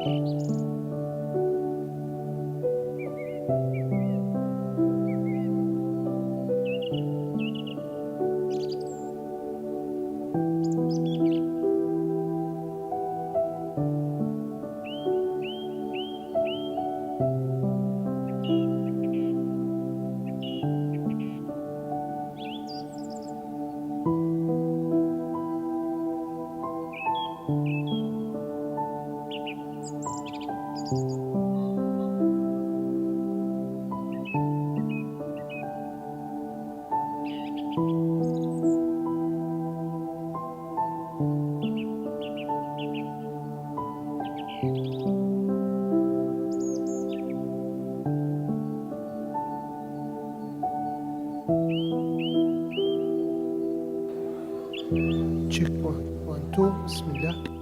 Check 1 2. بسم الله.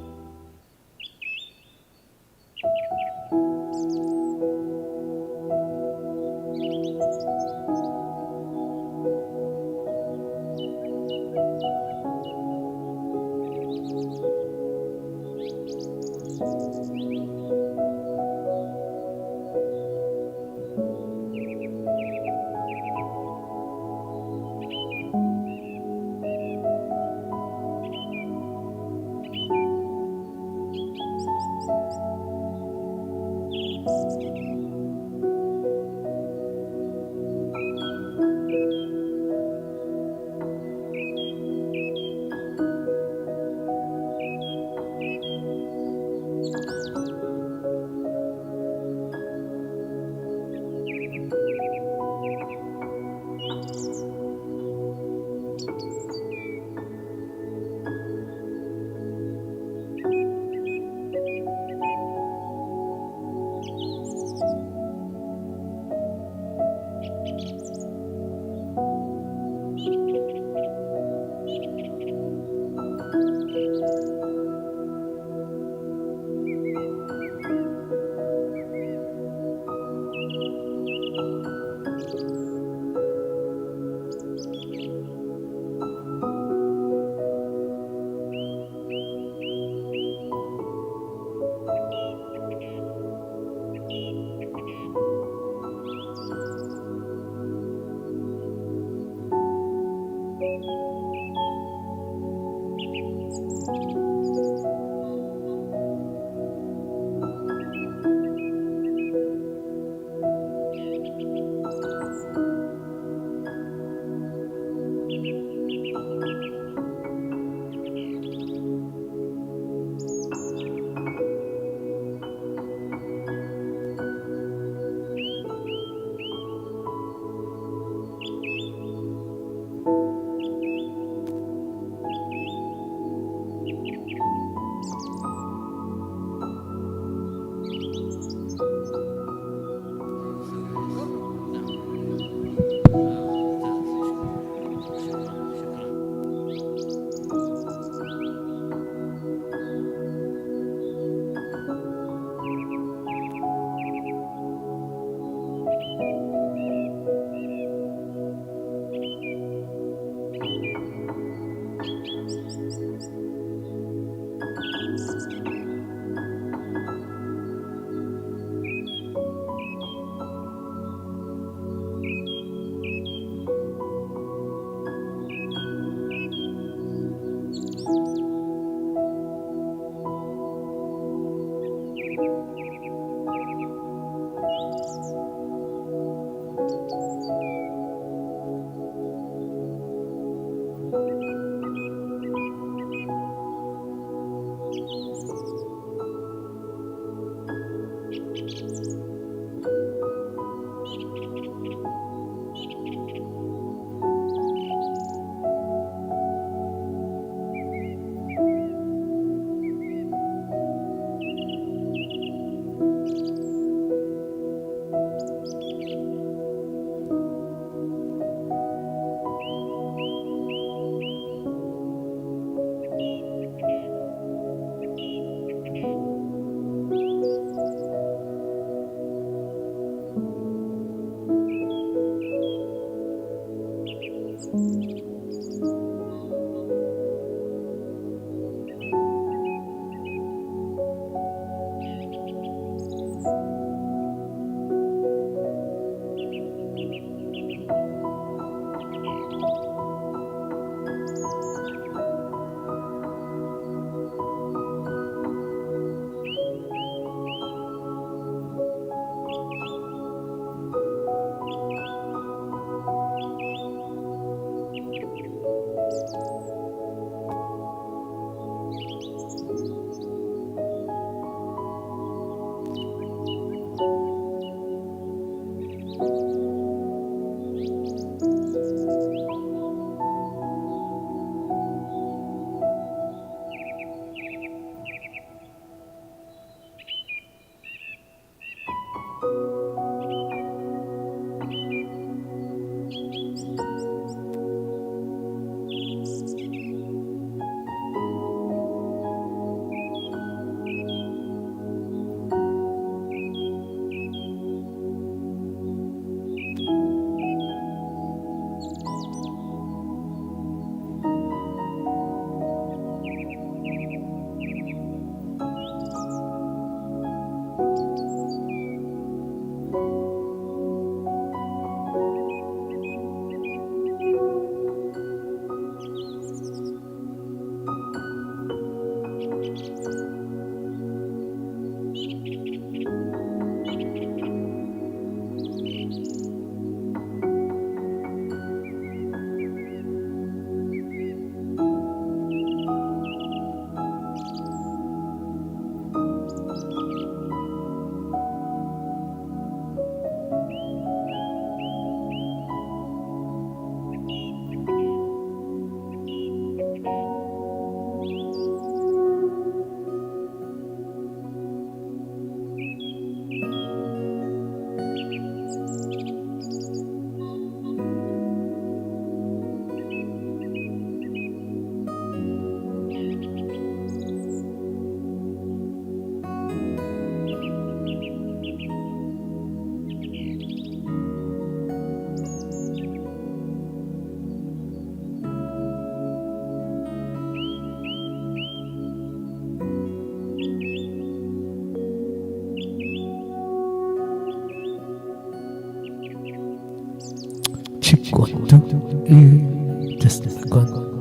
check 1, 2. Just 1.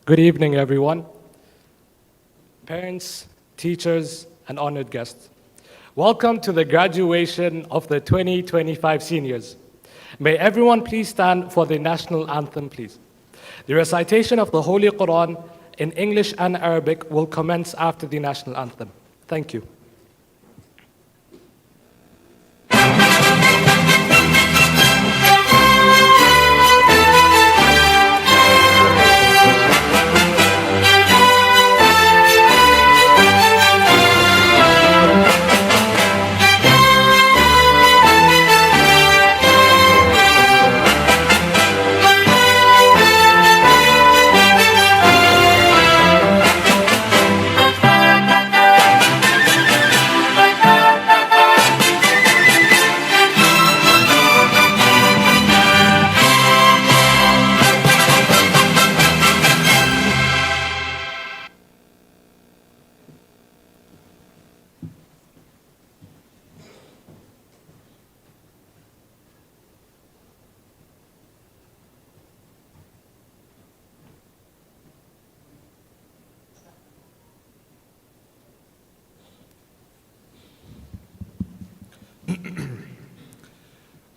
Good evening, everyone. Parents, teachers, and honored guests. Welcome to the graduation of the 2025 seniors. May everyone please stand for the national anthem, please. The recitation of the Holy Quran in English and Arabic will commence after the national anthem. Thank you.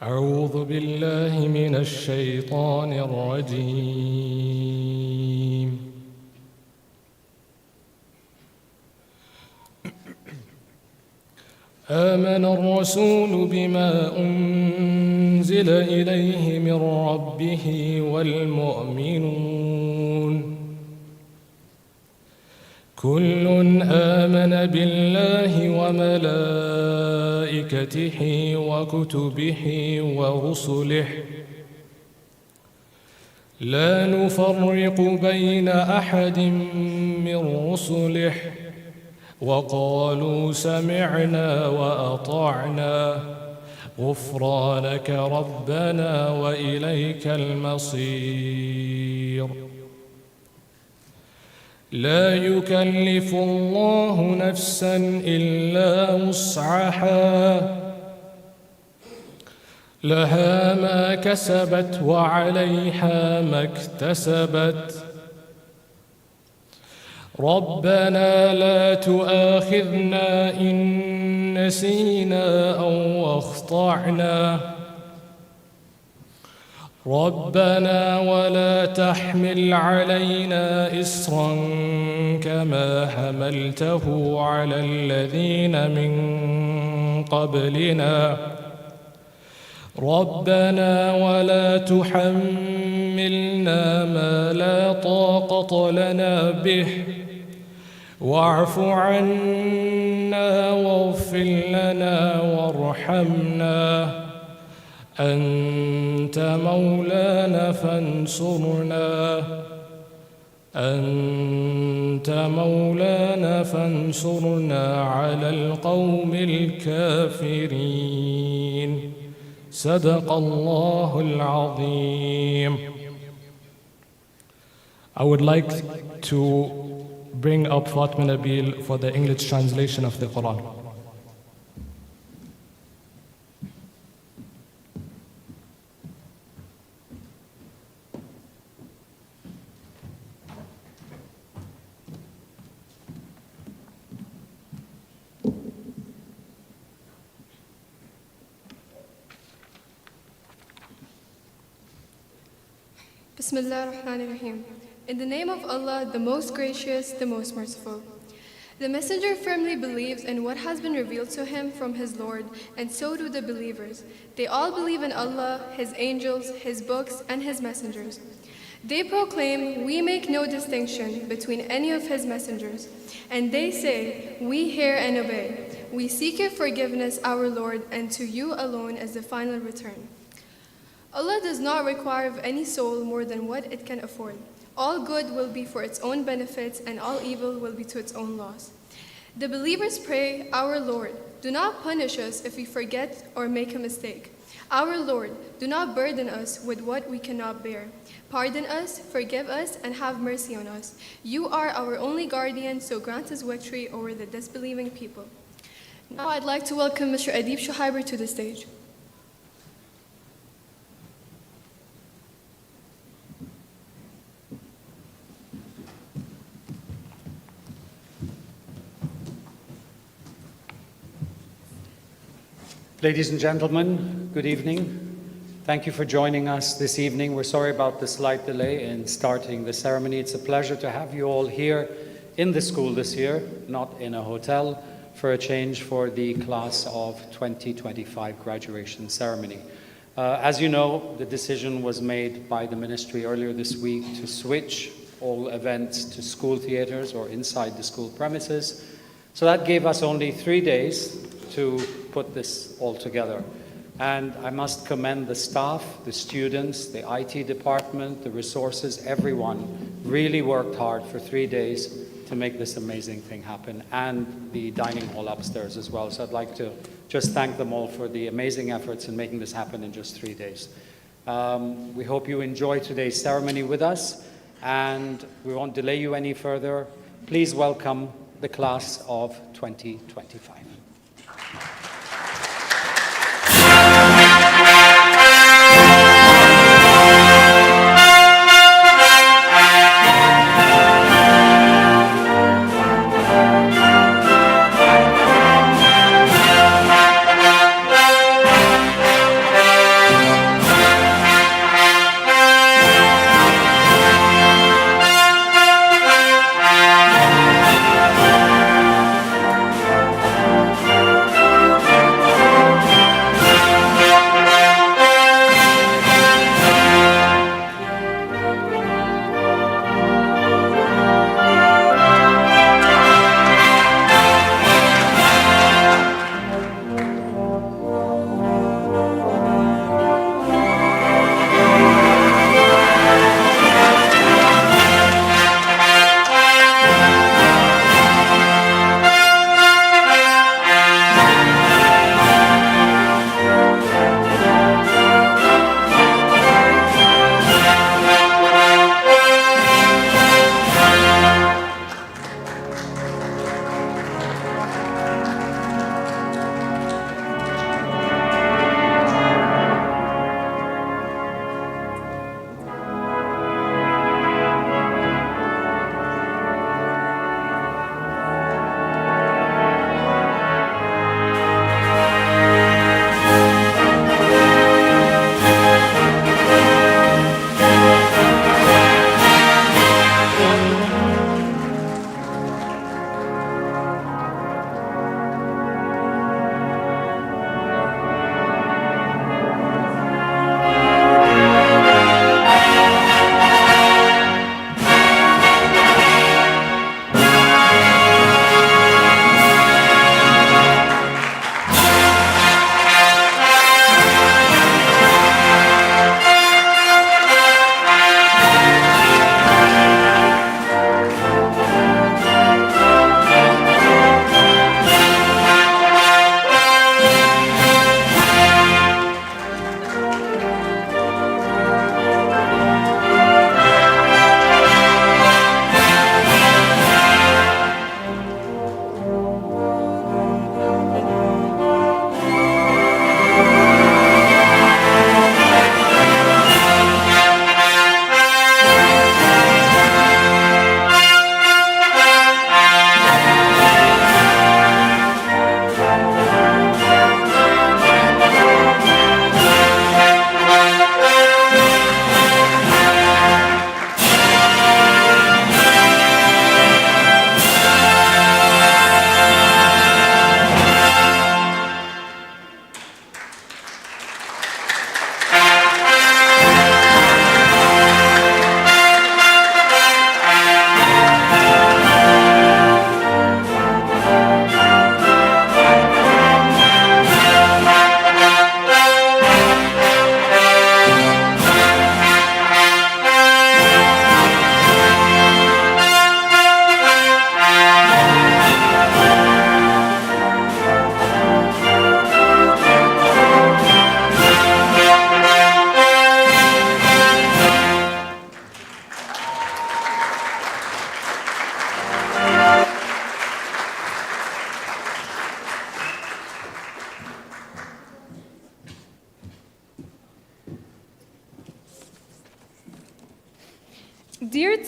أعوذ بالله من الشيطان الرجيم. آمن الرسول بما أنزل إليه من ربه والمؤمنون كل آمن بالله وملائكته وكتبه ورسله لا نفرق بين أحد من رسله وقالوا سمعنا وأطعنا غفرانك ربنا وإليك المصير. لا يكلف الله نفسا إلا وسعها لها ما كسبت وعليها ما اكتسبت ربنا لا تؤاخذنا إن نسينا أو أخطأنا ربنا ولا تحمل علينا إصرا كما حملته على الذين من قبلنا ربنا ولا تحملنا ما لا طاقة لنا به واعف عنا واغفر لنا وارحمنا أنت مولانا فانصرنا على القوم الكافرين. صدق الله العظيم. I would like to bring up Fatma Nabil for the English translation of the Quran. Bismillah ar-Rahman ar-Rahim. In the name of Allah, the most gracious, the most merciful. The messenger firmly believes in what has been revealed to him from his Lord, and so do the believers. They all believe in Allah, His angels, His books, and His messengers. They proclaim, we make no distinction between any of His messengers. And they say, we hear and obey. We seek your forgiveness, our Lord, and to you alone is the final return. Allah does not require of any soul more than what it can afford. All good will be for its own benefits, and all evil will be to its own loss. The believers pray, our Lord, do not punish us if we forget or make a mistake. Our Lord, do not burden us with what we cannot bear. Pardon us, forgive us, and have mercy on us. You are our only guardian, so grant us victory over the disbelieving people. Now I'd like to welcome Mr. Adib Shuhaiber to the stage. Ladies and gentlemen, good evening. Thank you for joining us this evening. We're sorry about the slight delay in starting the ceremony. It's a pleasure to have you all here in the school this year, not in a hotel, for a change for the class of 2025 graduation ceremony. As you know, the decision was made by the ministry earlier this week to switch all events to school theatres or inside the school premises. So that gave us only 3 days to put this all together. And I must commend the staff, the students, the IT department, the resources, everyone really worked hard for 3 days to make this amazing thing happen, and the dining hall upstairs as well. So I'd like to just thank them all for the amazing efforts in making this happen in just 3 days. We hope you enjoy today's ceremony with us, and we won't delay you any further. Please welcome the class of 2025.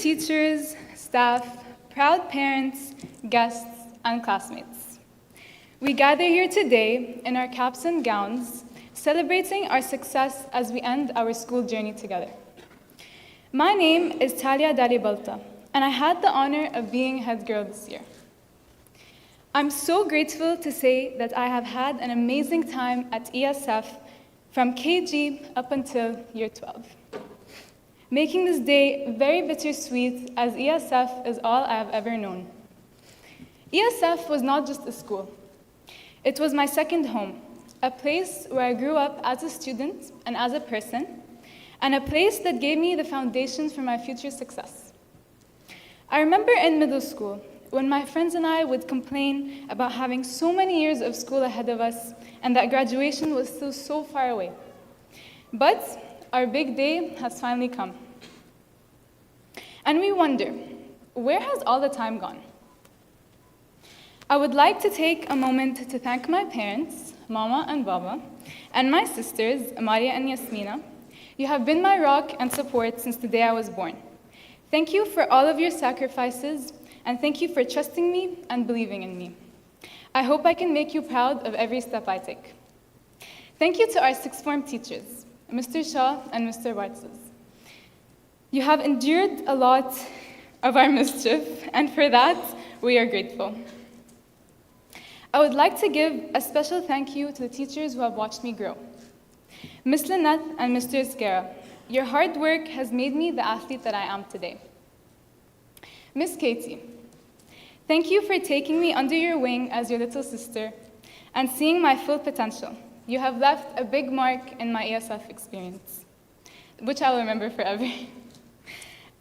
teachers, staff, proud parents, guests, and classmates. We gather here today in our caps and gowns, celebrating our success as we end our school journey together. My name is Talia Dalibalta, and I had the honor of being head girl this year. I'm so grateful to say that I have had an amazing time at ESF from KG up until year 12, making this day very bittersweet as ESF is all I have ever known. ESF was not just a school. It was my second home, a place where I grew up as a student and as a person, and a place that gave me the foundations for my future success. I remember in middle school, when my friends and I would complain about having so many years of school ahead of us and that graduation was still so far away. But our big day has finally come. And we wonder, where has all the time gone? I would like to take a moment to thank my parents, Mama and Baba, and my sisters, Amalia and Yasmina. You have been my rock and support since the day I was born. Thank you for all of your sacrifices, and thank you for trusting me and believing in me. I hope I can make you proud of every step I take. Thank you to our sixth form teachers, Mr. Shah and Mr. Bartzes. You have endured a lot of our mischief, and for that, we are grateful. I would like to give a special thank you to the teachers who have watched me grow. Ms. Lynette and Mr. Esguerra, your hard work has made me the athlete that I am today. Miss Katie, thank you for taking me under your wing as your little sister and seeing my full potential. You have left a big mark in my ESF experience, which I will remember forever.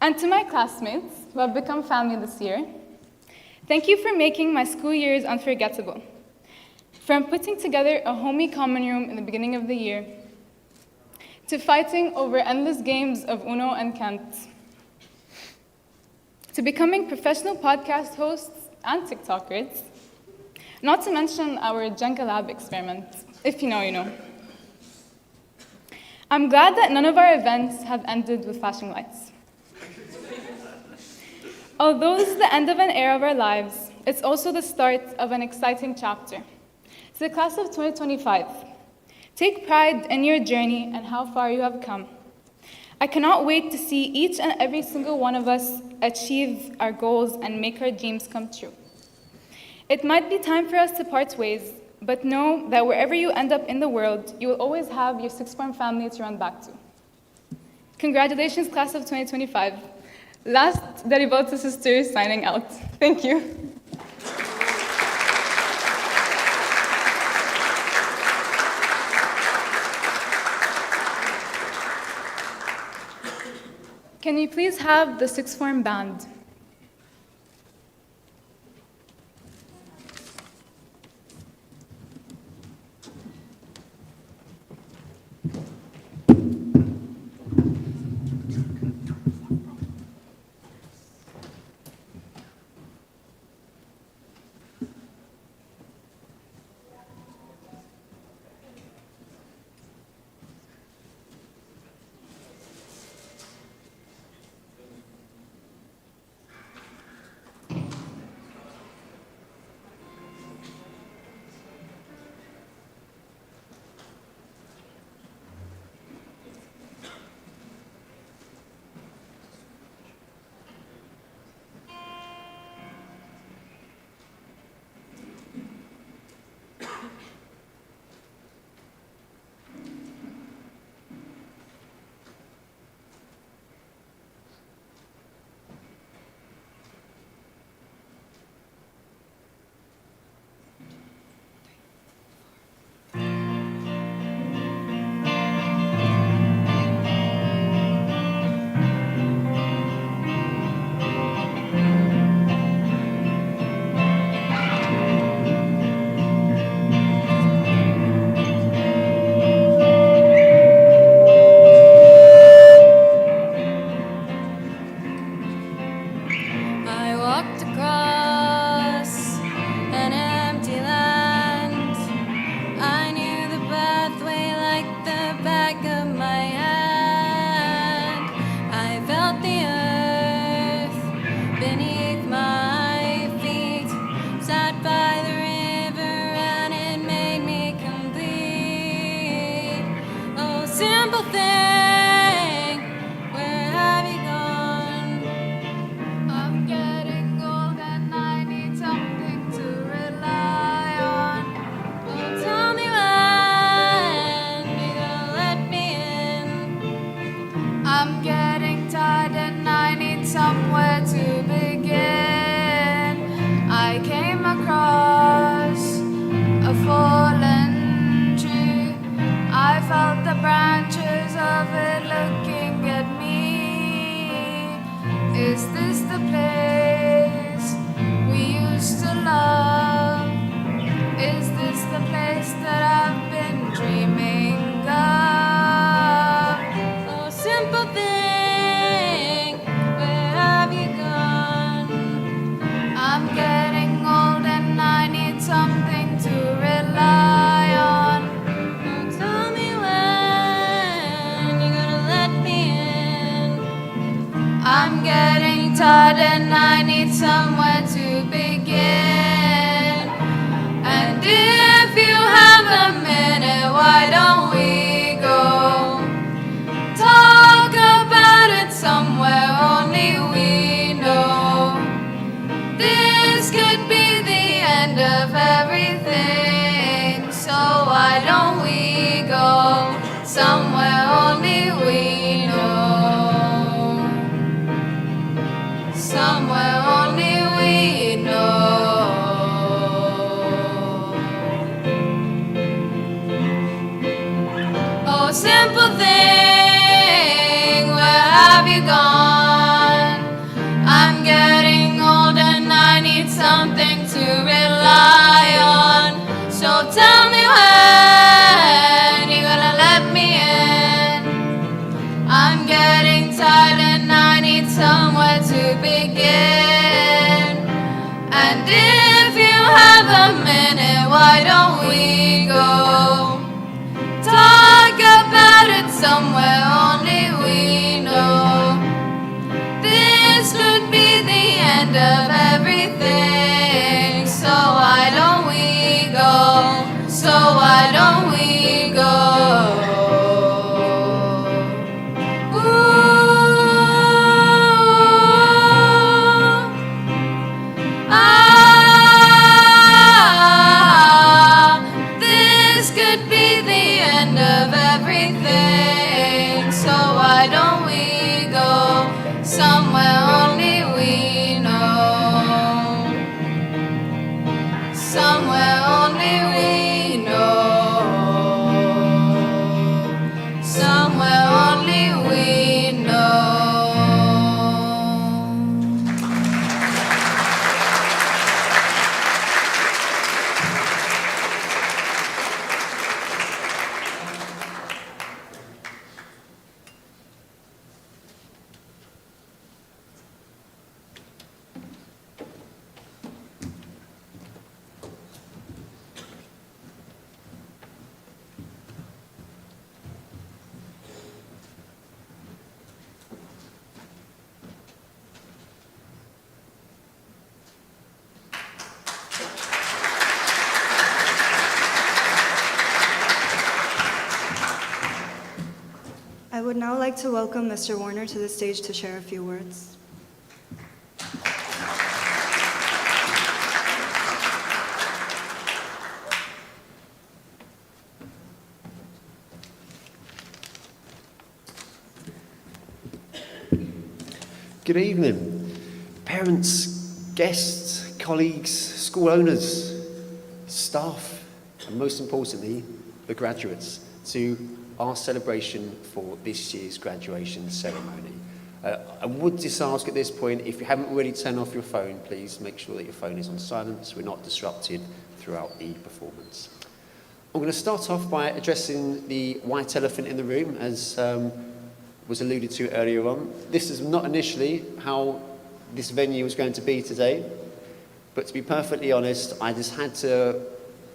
And to my classmates, who have become family this year, thank you for making my school years unforgettable. From putting together a homey common room in the beginning of the year, to fighting over endless games of Uno and Kent, to becoming professional podcast hosts and TikTokers, not to mention our Jenga Lab experiment. If you know, you know. I'm glad that none of our events have ended with flashing lights. Although this is the end of an era of our lives, it's also the start of an exciting chapter. To the class of 2025, take pride in your journey and how far you have come. I cannot wait to see each and every single one of us achieve our goals and make our dreams come true. It might be time for us to part ways, but know that wherever you end up in the world, you will always have your sixth form family to run back to. Congratulations, class of 2025. Last Daribalta sisters signing out. Thank you. Can we please have the sixth form band? simple thing, where have you gone? I'm getting old and I need something to rely on. Oh, tell me when you're gonna let me in. I'm getting tired and I need somewhere to begin. I came across a fallen tree. I felt the branches of it looking at me. Is this the place we used to love? Is this the place that I've been dreaming of? Oh, simple thing, where have you gone? I'm getting old and I need something to rely on. Oh, tell me when you're gonna let me in. I'm getting tired and I need somewhere to begin. And if you have a minute, why don't we go talk about it somewhere only we know? This could be the end of everything, so why don't we go somewhere only we know? Somewhere only we know. Oh, simple thing, where have you gone? I'm getting old and I need something to rely on. So tell me when you're gonna let me in. I'm getting tired and I need somewhere to begin. And if you have a minute, why don't we go talk about it somewhere only we know? This could be the end of everything, so why don't we go? So why don't we go? This could be the end of everything, so why don't we go somewhere only we know? Somewhere only we know. Somewhere only we know. I would now like to welcome Mr. Warner to the stage to share a few words. Good evening, parents, guests, colleagues, school owners, staff, and most importantly, the graduates, to our celebration for this year's graduation ceremony. I would just ask at this point, if you haven't already turned off your phone, please make sure that your phone is on silent so we're not disrupted throughout the performance. I'm going to start off by addressing the white elephant in the room, as was alluded to earlier on. This is not initially how this venue was going to be today, but to be perfectly honest, I just had to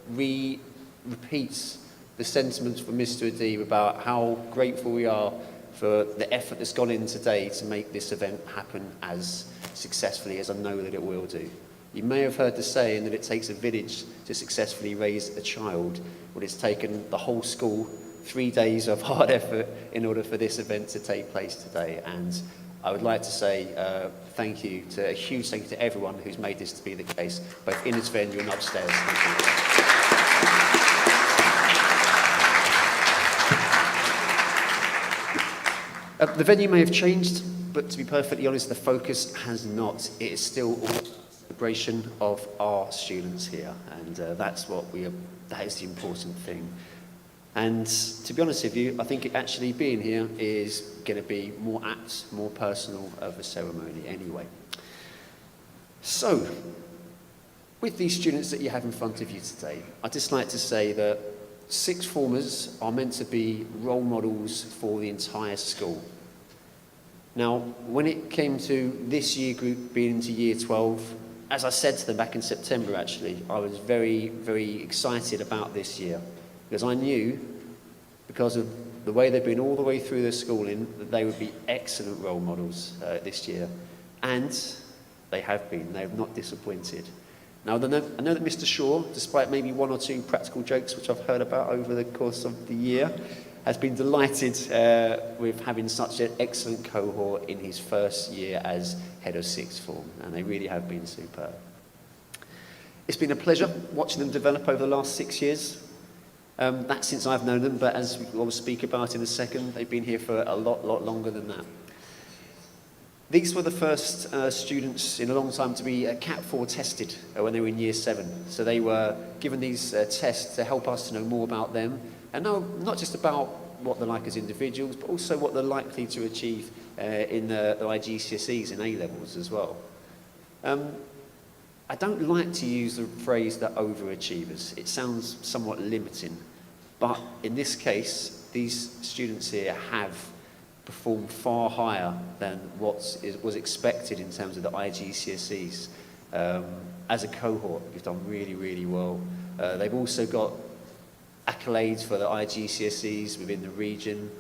repeat the sentiments from Mr. Adib about how grateful we are for the effort that's gone in today to make this event happen as successfully as I know that it will do. You may have heard the saying that it takes a village to successfully raise a child, but it's taken the whole school 3 days of hard effort in order for this event to take place today. And I would like to say thank you to a huge thank you to everyone who's made this to be the case, both in this venue and upstairs. Thank you. The venue may have changed, but to be perfectly honest, the focus has not. It is still all a celebration of our students here, and that is the important thing. And to be honest with you, I think actually being here is going to be more apt, more personal of a ceremony anyway. So, with these students that you have in front of you today, I'd just like to say that sixth formers are meant to be role models for the entire school. Now, when it came to this year group being into year 12, as I said to them back in September actually, I was very, very excited about this year, because I knew, because of the way they've been all the way through their schooling, that they would be excellent role models this year. And they have been. They have not disappointed. Now, I know that Mr. Shaw, despite maybe one or two practical jokes which I've heard about over the course of the year, has been delighted with having such an excellent cohort in his first year as head of sixth form, and they really have been superb. It's been a pleasure watching them develop over the last 6 years. That's since I've known them, but as we'll speak about in a second, they've been here for a lot longer than that. These were the first students in a long time to be Cat 4 tested when they were in year 7. So they were given these tests to help us to know more about them, and know not just about what they're like as individuals, but also what they're likely to achieve in the IGCSEs and A-levels as well. I don't like to use the phrase "the overachievers." It sounds somewhat limiting, but in this case, these students here have performed far higher than what was expected in terms of the IGCSEs. As a cohort, we've done really, really well. They've also got accolades for the IGCSEs within the region,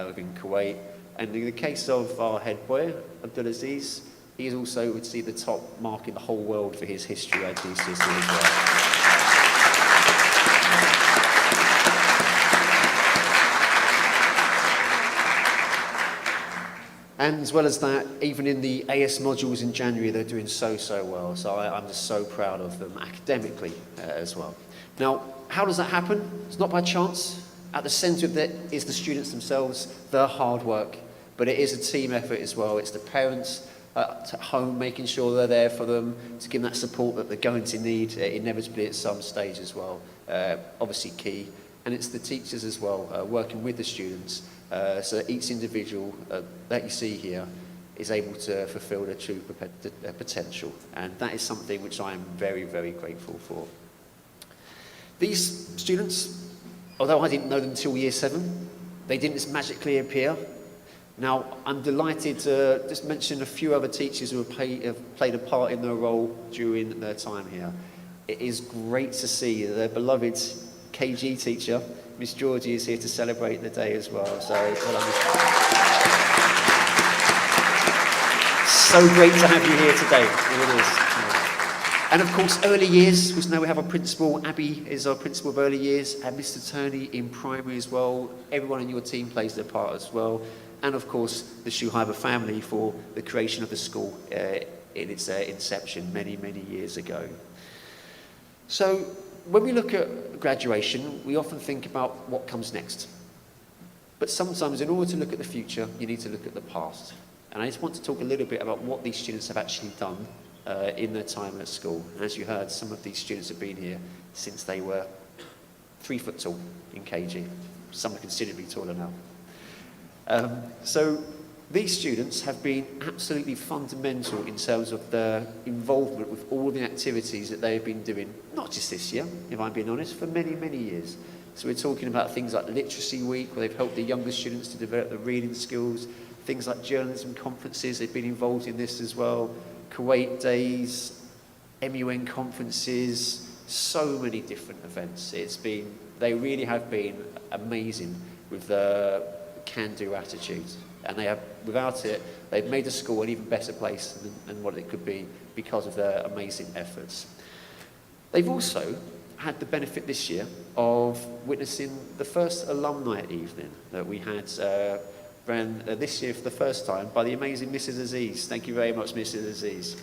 within Kuwait. And in the case of our head boy, Abdulaziz, he also would see the top mark in the whole world for his history IGCSE as well. And as well as that, even in the AS modules in January, they're doing so well. So I'm just so proud of them academically as well. Now, how does that happen? It's not by chance. At the centre of that is the students themselves, their hard work. But it is a team effort as well. It's the parents at home making sure they're there for them, to give them that support that they're going to need inevitably at some stage as well. Obviously key. And it's the teachers as well, working with the students. So that each individual that you see here is able to fulfill their true potential. And that is something which I am very, very grateful for. These students, although I didn't know them until year 7, they didn't just magically appear. Now, I'm delighted to just mention a few other teachers who have played a part in their role during their time here. It is great to see their beloved KG teacher, Miss Georgie, is here to celebrate the day as well. So, so great to have you here today. It is. And of course, early years, we know we have our principal. Abby is our principal of early years, and Mr. Turney in primary as well. Everyone in your team plays their part as well. And of course, the Shuhaiba family for the creation of the school in its inception many, many years ago. So, when we look at graduation, we often think about what comes next. But sometimes, in order to look at the future, you need to look at the past. And I just want to talk a little bit about what these students have actually done in their time at school. And as you heard, some of these students have been here since they were 3 foot tall in KG. Some are considerably taller now. So these students have been absolutely fundamental in terms of their involvement with all the activities that they have been doing, not just this year, if I'm being honest, for many, many years. So we're talking about things like Literacy Week, where they've helped the younger students to develop their reading skills, things like journalism conferences, they've been involved in this as well, Kuwait Days, MUN conferences, so many different events. They really have been amazing with the can-do attitude. And they have, without it, they've made the school an even better place than what it could be because of their amazing efforts. They've also had the benefit this year of witnessing the first alumni evening that we had ran this year for the first time by the amazing Mrs. Aziz. Thank you very much, Mrs. Aziz.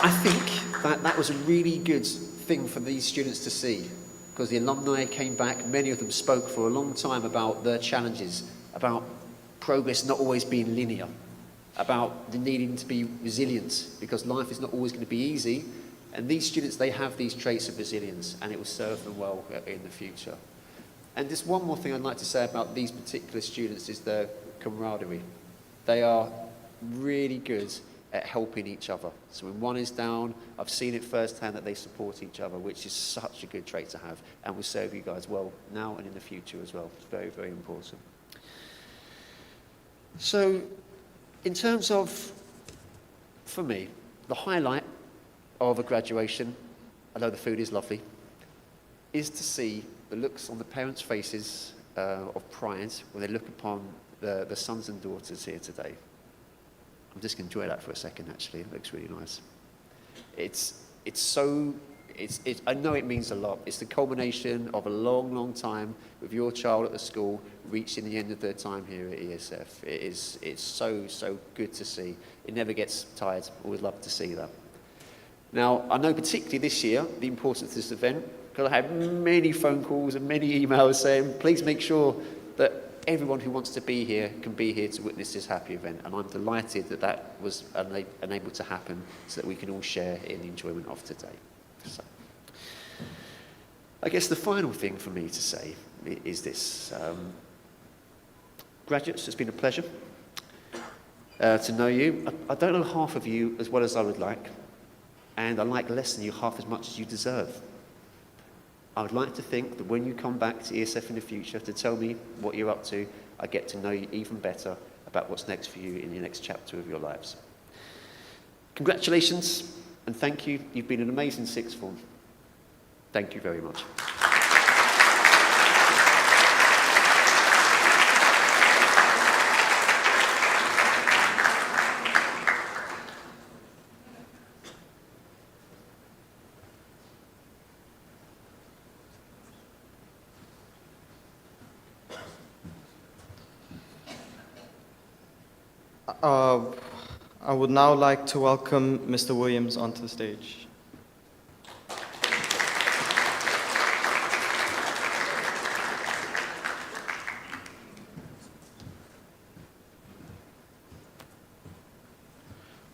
I think that was a really good thing for these students to see, because the alumni came back, many of them spoke for a long time about their challenges, about progress not always being linear, about the needing to be resilient, because life is not always going to be easy, and these students, they have these traits of resilience, and it will serve them well in the future. And just one more thing I'd like to say about these particular students is their camaraderie. They are really good at helping each other. So when one is down, I've seen it firsthand that they support each other, which is such a good trait to have, and will serve you guys well now and in the future as well. It's very, very important. So, in terms of, for me, the highlight of a graduation, although the food is lovely, is to see the looks on the parents' faces of pride when they look upon the sons and daughters here today. I'm just going to enjoy that for a second, actually. It looks really nice. I know it means a lot. It's the culmination of a long, long time with your child at the school reaching the end of their time here at ESF. It's so, so good to see. It never gets tired. Always love to see that. Now, I know particularly this year, the importance of this event, because I had many phone calls and many emails saying, please make sure that everyone who wants to be here can be here to witness this happy event. And I'm delighted that that was unable to happen so that we can all share in the enjoyment of today. So, I guess the final thing for me to say is this. Graduates, it's been a pleasure to know you. I don't know half of you as well as I would like, and I like less than you half as much as you deserve. I would like to think that when you come back to ESF in the future to tell me what you're up to, I get to know you even better about what's next for you in the next chapter of your lives. Congratulations and thank you. You've been an amazing sixth form. Thank you very much. I would now like to welcome Mr. Williams onto the stage.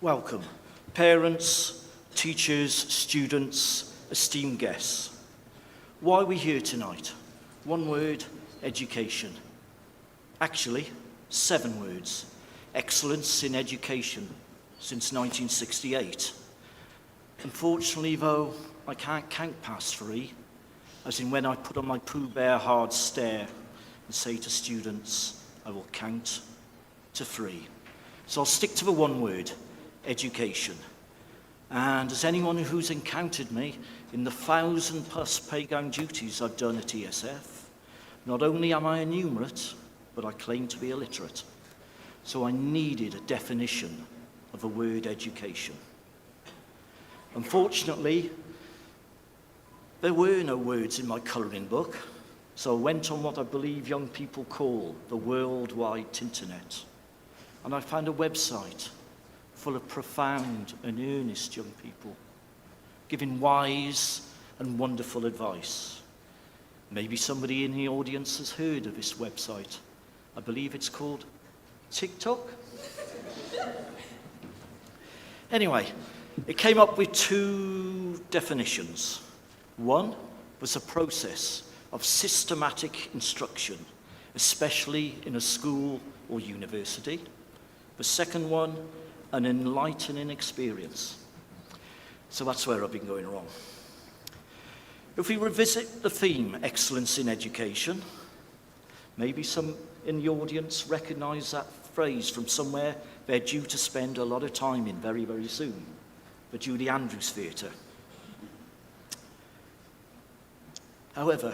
Welcome, parents, teachers, students, esteemed guests. Why are we here tonight? One word, education. Actually, 7 words. Excellence in education since 1968. Unfortunately, though, I can't count past 3, as in when I put on my Pooh Bear hard stare and say to students, I will count to 3. So I'll stick to the one word, education. And as anyone who's encountered me in the 1,000+ playground duties I've done at ESF, not only am I enumerate, but I claim to be illiterate. So I needed a definition of the word education. Unfortunately, there were no words in my colouring book, so I went on what I believe young people call the World Wide Internet. And I found a website full of profound and earnest young people, giving wise and wonderful advice. Maybe somebody in the audience has heard of this website. I believe it's called TikTok? Anyway, it came up with 2 definitions. One was a process of systematic instruction, especially in a school or university. The second one, an enlightening experience. So that's where I've been going wrong. If we revisit the theme, excellence in education, maybe some in the audience recognise that phrase from somewhere they're due to spend a lot of time in very, very soon, the Julie Andrews Theatre. However,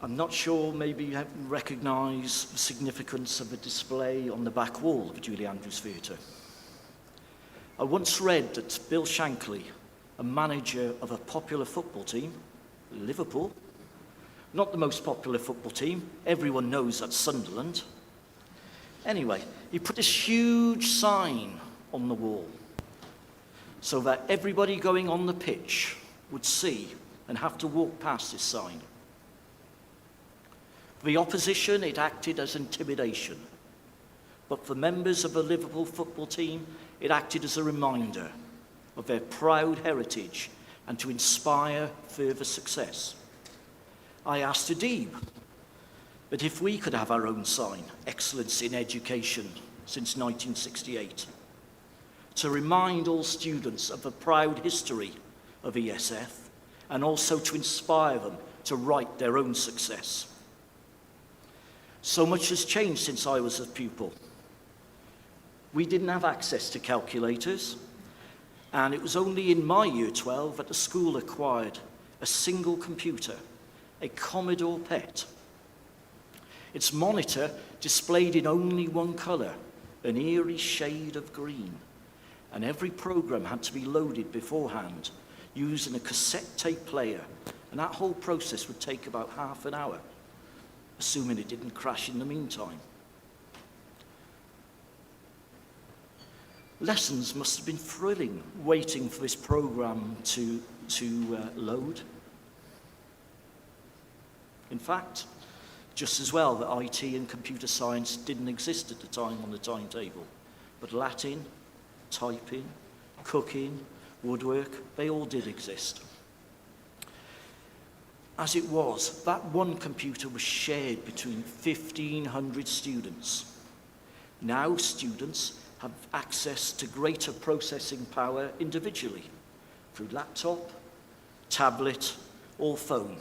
I'm not sure maybe you recognise the significance of the display on the back wall of the Julie Andrews Theatre. I once read that Bill Shankly, a manager of a popular football team, Liverpool, not the most popular football team, everyone knows that's Sunderland. Anyway, he put this huge sign on the wall so that everybody going on the pitch would see and have to walk past this sign. For the opposition, it acted as intimidation. But for members of the Liverpool football team, it acted as a reminder of their proud heritage and to inspire further success. I asked Adib, but if we could have our own sign, Excellence in Education, since 1968, to remind all students of the proud history of ESF and also to inspire them to write their own success. So much has changed since I was a pupil. We didn't have access to calculators, and it was only in my year 12 that the school acquired a single computer, a Commodore PET. Its monitor displayed in only one colour, an eerie shade of green, and every program had to be loaded beforehand using a cassette tape player, and that whole process would take about half an hour, assuming it didn't crash in the meantime. Lessons must have been thrilling, waiting for this program to load. In fact, just as well that IT and computer science didn't exist at the time on the timetable, but Latin, typing, cooking, woodwork, they all did exist. As it was, that one computer was shared between 1,500 students. Now students have access to greater processing power individually through laptop, tablet, or phone.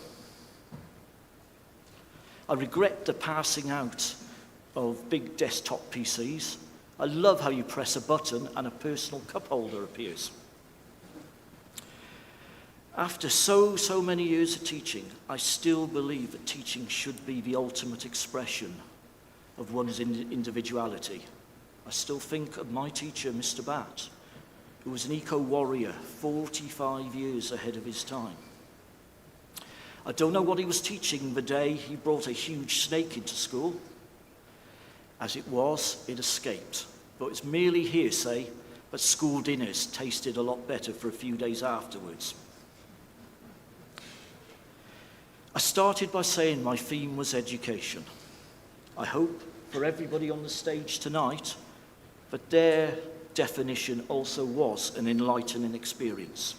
I regret the passing out of big desktop PCs. I love how you press a button and a personal cup holder appears. After so many years of teaching, I still believe that teaching should be the ultimate expression of one's individuality. I still think of my teacher, Mr. Batt, who was an eco-warrior 45 years ahead of his time. I don't know what he was teaching the day he brought a huge snake into school. As it was, it escaped, but it's merely hearsay that school dinners tasted a lot better for a few days afterwards. I started by saying my theme was education. I hope for everybody on the stage tonight that their definition also was an enlightening experience.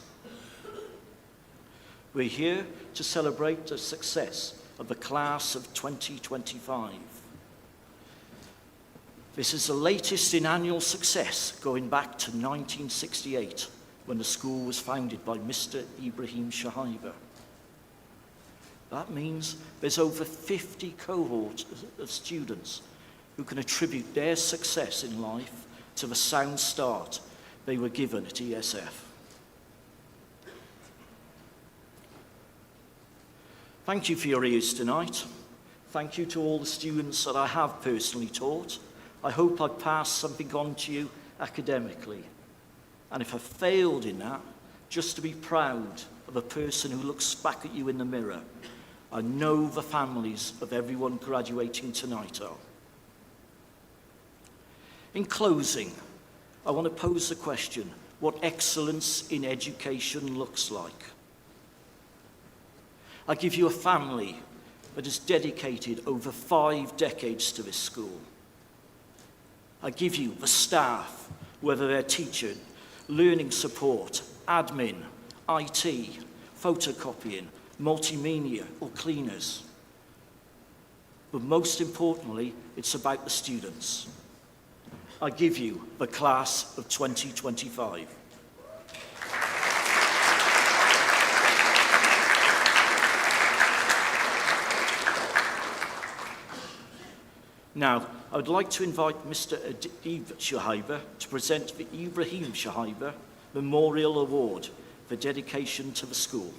We're here to celebrate the success of the class of 2025. This is the latest in annual success going back to 1968 when the school was founded by Mr. Ibrahim Shahiba. That means there's over 50 cohorts of students who can attribute their success in life to the sound start they were given at ESF. Thank you for your ears tonight. Thank you to all the students that I have personally taught. I hope I've passed something on to you academically. And if I failed in that, just to be proud of a person who looks back at you in the mirror. I know the families of everyone graduating tonight are. In closing, I want to pose the question, what excellence in education looks like. I give you a family that has dedicated over 5 decades to this school. I give you the staff, whether they're teaching, learning support, admin, IT, photocopying, multimedia, or cleaners. But most importantly, it's about the students. I give you the class of 2025. Now, I would like to invite Mr. Adib Shahiba to present the Ibrahim Shahiba Memorial Award for dedication to the school.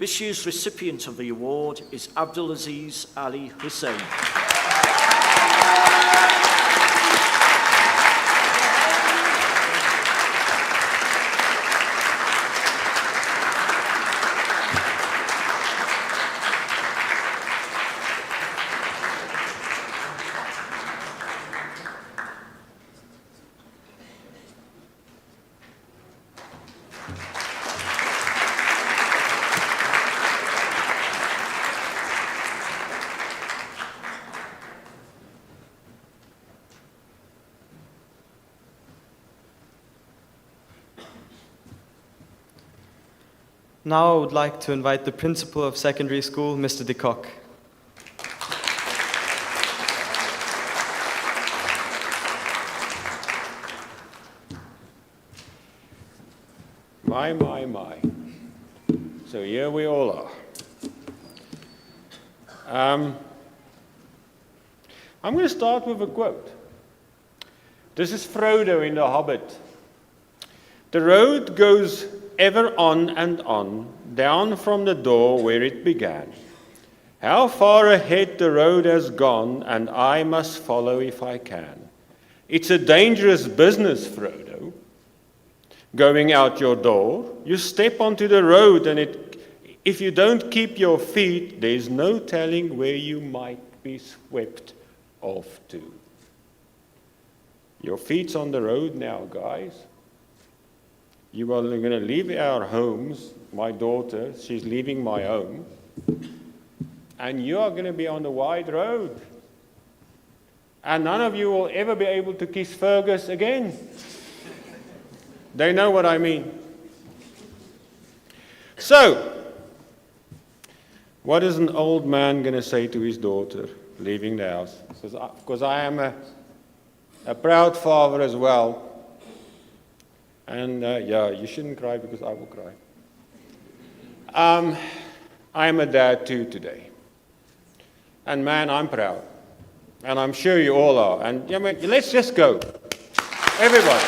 This year's recipient of the award is Abdulaziz Ali Hussein. Now I would like to invite the principal of secondary school, Mr. De Kock. My. So here we all are. I'm going to start with a quote. This is Frodo in The Hobbit. The road goes ever on and on, down from the door where it began. How far ahead the road has gone, and I must follow if I can. It's a dangerous business, Frodo. Going out your door, you step onto the road, and if you don't keep your feet, there's no telling where you might be swept off to. Your feet's on the road now, guys. You are going to leave our homes. My daughter, she's leaving my home. And you are going to be on the wide road. And none of you will ever be able to kiss Fergus again. They know what I mean. So, what is an old man going to say to his daughter leaving the house? Because I am a proud father as well. And you shouldn't cry because I will cry. I am a dad too today. And man, I'm proud. And I'm sure you all are. And let's just go. Everybody.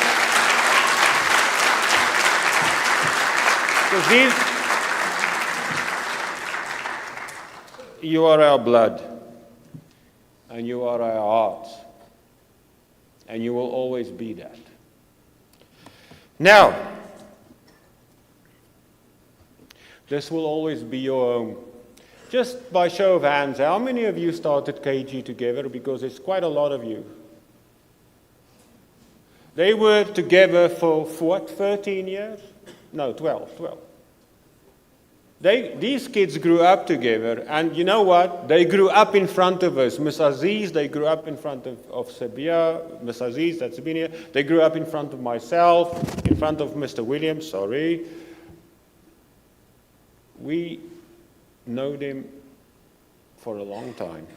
Because you are our blood. And you are our hearts. And you will always be that. Now, this will always be your home. Just by show of hands, how many of you started KG together? Because it's quite a lot of you. They were together for what, 13 years? No, 12. These kids grew up together, and you know what? They grew up in front of us. Miss Aziz, they grew up in front of Sabia. Miss Aziz, that's been here. They grew up in front of myself, in front of Mr. Williams, sorry. We know them for a long time.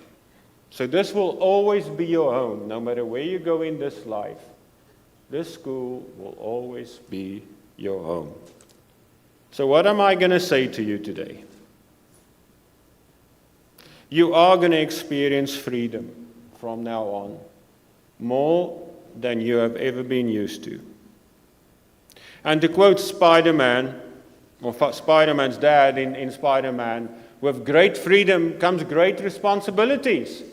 So this will always be your home, no matter where you go in this life. This school will always be your home. So what am I going to say to you today? You are going to experience freedom from now on, more than you have ever been used to. And to quote Spider-Man, or Spider-Man's dad in Spider-Man, with great freedom comes great responsibilities.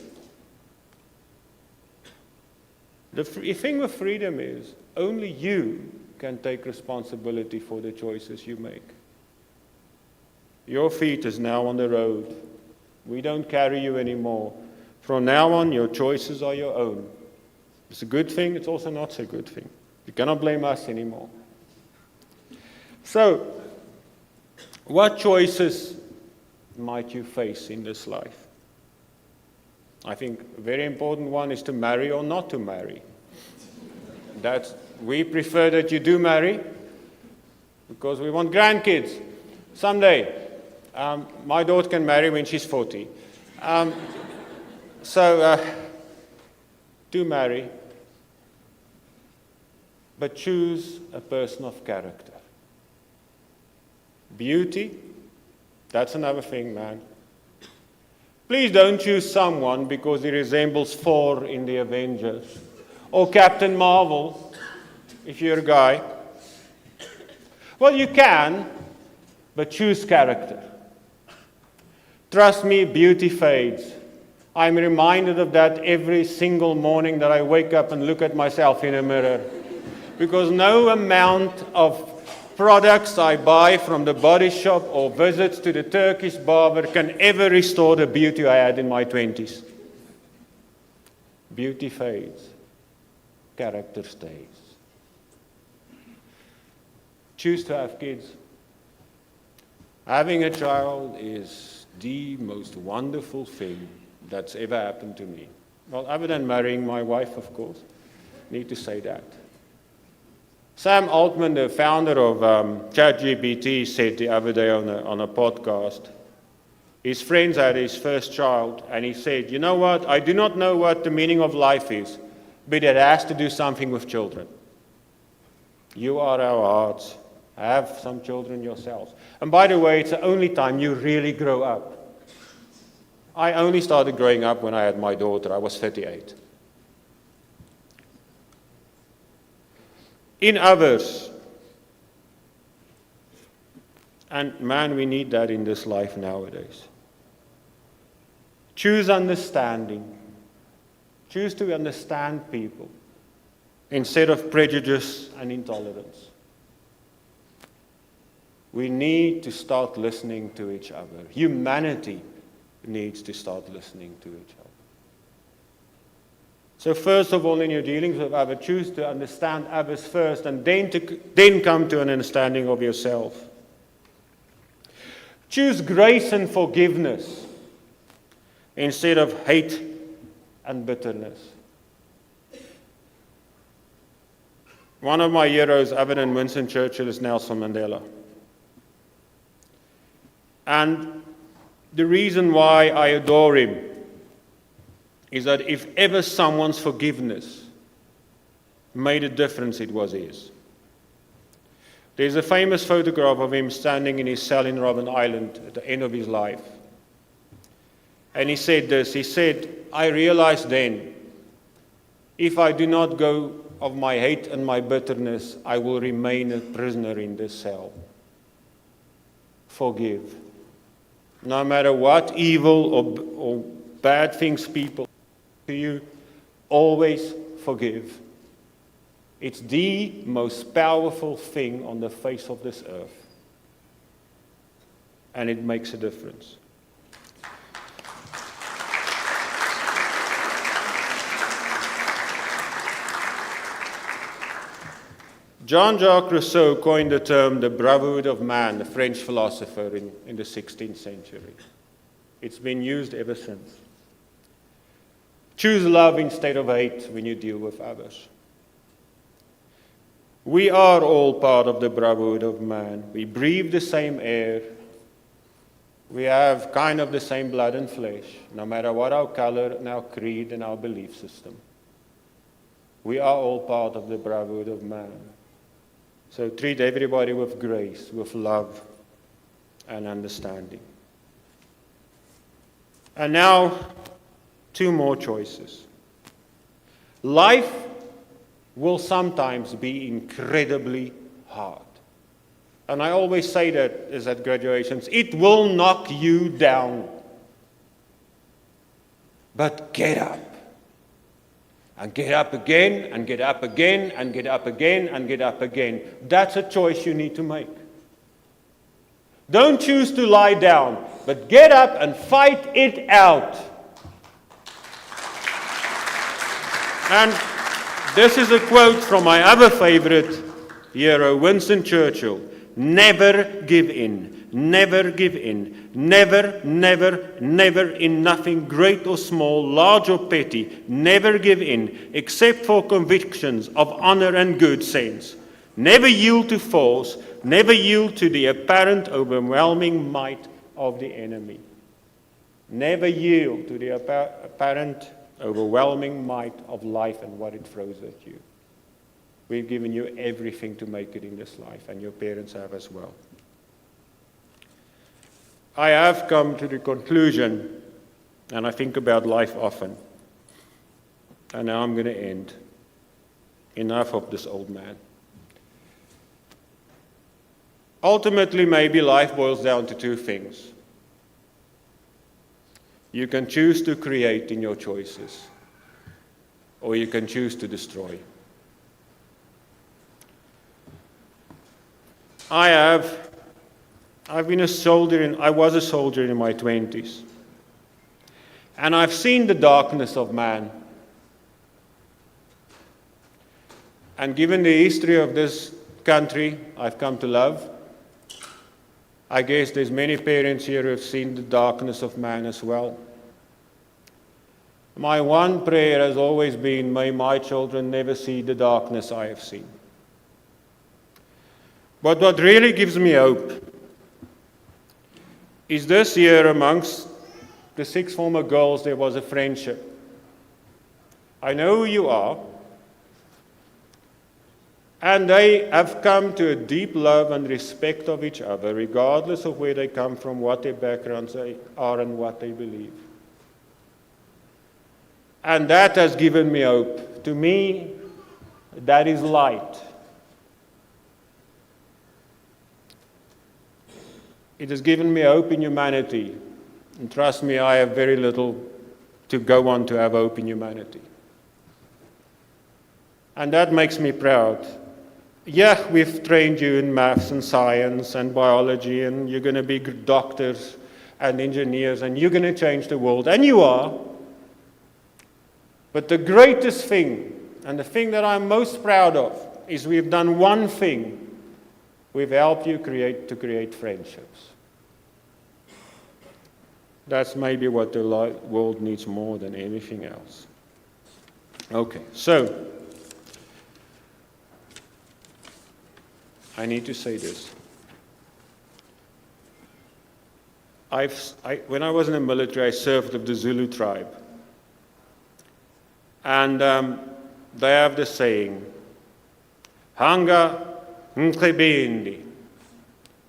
The thing with freedom is, only you can take responsibility for the choices you make. Your feet is now on the road. We don't carry you anymore. From now on, your choices are your own. It's a good thing, it's also not so good thing. You cannot blame us anymore. So, what choices might you face in this life? I think a very important one is to marry or not to marry. We prefer that you do marry because we want grandkids someday. My daughter can marry when she's 40. Do marry, but choose a person of character. Beauty, that's another thing, man. Please don't choose someone because he resembles Thor in the Avengers or Captain Marvel. If you're a guy, well, you can, but choose character. Trust me, beauty fades. I'm reminded of that every single morning that I wake up and look at myself in a mirror. Because no amount of products I buy from the body shop or visits to the Turkish barber can ever restore the beauty I had in my 20s. Beauty fades. Character stays. Choose to have kids. Having a child is the most wonderful thing that's ever happened to me. Well, other than marrying my wife, of course. Need to say that. Sam Altman, the founder of ChatGPT, said the other day on a podcast, his friends had his first child, and he said, you know what, I do not know what the meaning of life is, but it has to do something with children. You are our hearts. Have some children yourselves. And by the way, it's the only time you really grow up. I only started growing up when I had my daughter. I was 38. In others. And man, we need that in this life nowadays. Choose understanding. Choose to understand people instead of prejudice and intolerance. We need to start listening to each other. Humanity needs to start listening to each other. So first of all, in your dealings with others, choose to understand others first, and then come to an understanding of yourself. Choose grace and forgiveness instead of hate and bitterness. One of my heroes, other than Winston Churchill, is Nelson Mandela. And the reason why I adore him is that if ever someone's forgiveness made a difference, it was his. There's a famous photograph of him standing in his cell in Robben Island at the end of his life. And he said this, he said, I realized then, if I do not go of my hate and my bitterness, I will remain a prisoner in this cell. Forgive. No matter what evil or bad things people do to you, always forgive. It's the most powerful thing on the face of this earth. And it makes a difference. Jean-Jacques Rousseau coined the term the brotherhood of man, the French philosopher in the 16th century. It's been used ever since. Choose love instead of hate when you deal with others. We are all part of the brotherhood of man. We breathe the same air. We have kind of the same blood and flesh, no matter what our color and our creed and our belief system. We are all part of the brotherhood of man. So treat everybody with grace, with love and understanding. And now, 2 more choices. Life will sometimes be incredibly hard. And I always say that is at graduations. It will knock you down. But get up. And get up again, and get up again, and get up again, and get up again. That's a choice you need to make. Don't choose to lie down, but get up and fight it out. And this is a quote from my other favorite hero, Winston Churchill. Never give in. Never give in. Never, never, never in nothing great or small, large or petty. Never give in, except for convictions of honor and good sense. Never yield to force. Never yield to the apparent overwhelming might of the enemy. Never yield to the apparent overwhelming might of life and what it throws at you. We've given you everything to make it in this life, and your parents have as well. I have come to the conclusion, and I think about life often, and now I'm going to end. Enough of this old man. Ultimately, maybe life boils down to 2 things. You can choose to create in your choices, or you can choose to destroy. I've been a soldier, I was a soldier in my 20s. And I've seen the darkness of man. And given the history of this country I've come to love, I guess there's many parents here who have seen the darkness of man as well. My one prayer has always been, may my children never see the darkness I have seen. But what really gives me hope is this year amongst the sixth former girls there was a friendship. I know who you are. And they have come to a deep love and respect of each other, regardless of where they come from, what their backgrounds are, and what they believe. And that has given me hope. To me, that is light. It has given me hope in humanity. And trust me, I have very little to go on to have hope in humanity. And that makes me proud. Yeah, we've trained you in maths and science and biology, and you're going to be doctors and engineers, and you're going to change the world, and you are. But the greatest thing, and the thing that I'm most proud of, is we've done one thing. We've helped you create friendships. That's maybe what the world needs more than anything else. Okay, so I need to say this. When I was in the military, I served with the Zulu tribe. And they have the saying, Hanga Mkhibendi.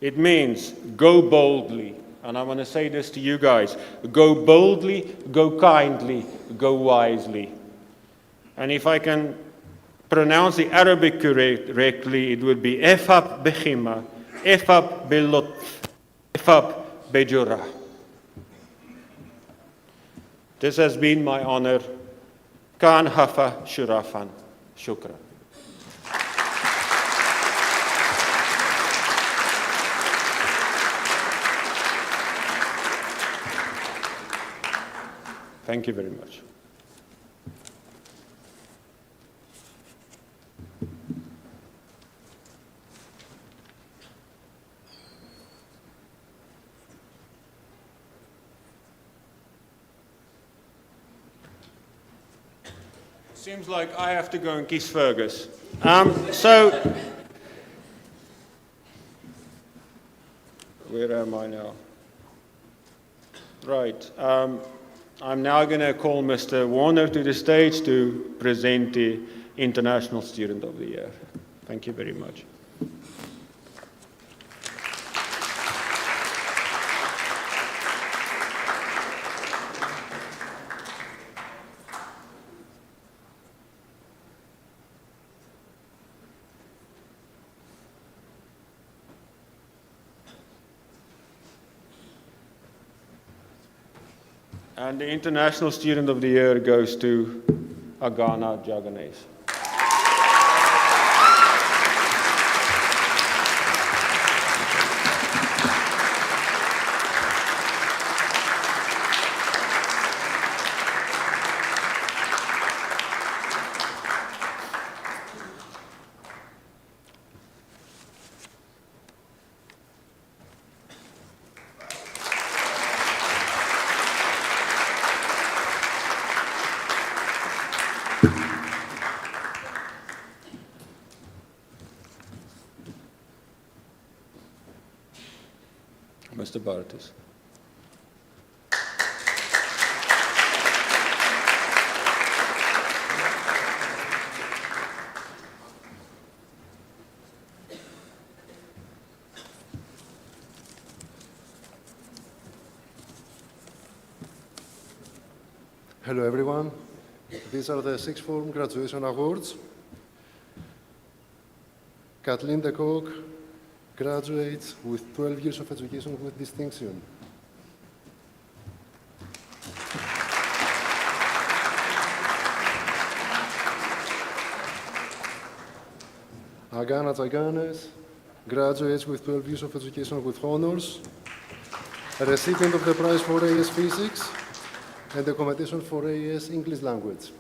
It means go boldly. And I want to say this to you guys. Go boldly, go kindly, go wisely. And if I can pronounce the Arabic correctly, it would be Efab Bechima, Efab Belutf, Efab Bejura. This has been my honor. Kan Hafa Shurafan. Shukran. Thank you very much. Seems like I have to go and kiss Fergus. So, where am I now? Right. I'm now going to call Mr. Warner to the stage to present the International Student of the Year. Thank you very much. And the International Student of the Year goes to Agana Jaganes. Mr. Bartis. Hello everyone. These are the sixth form graduation awards. Kathleen de Kock graduates with 12 years of education with distinction. Hagana Tsaganes, graduates with 12 years of education with honors, a recipient of the prize for AS Physics, and the competition for AS English Language.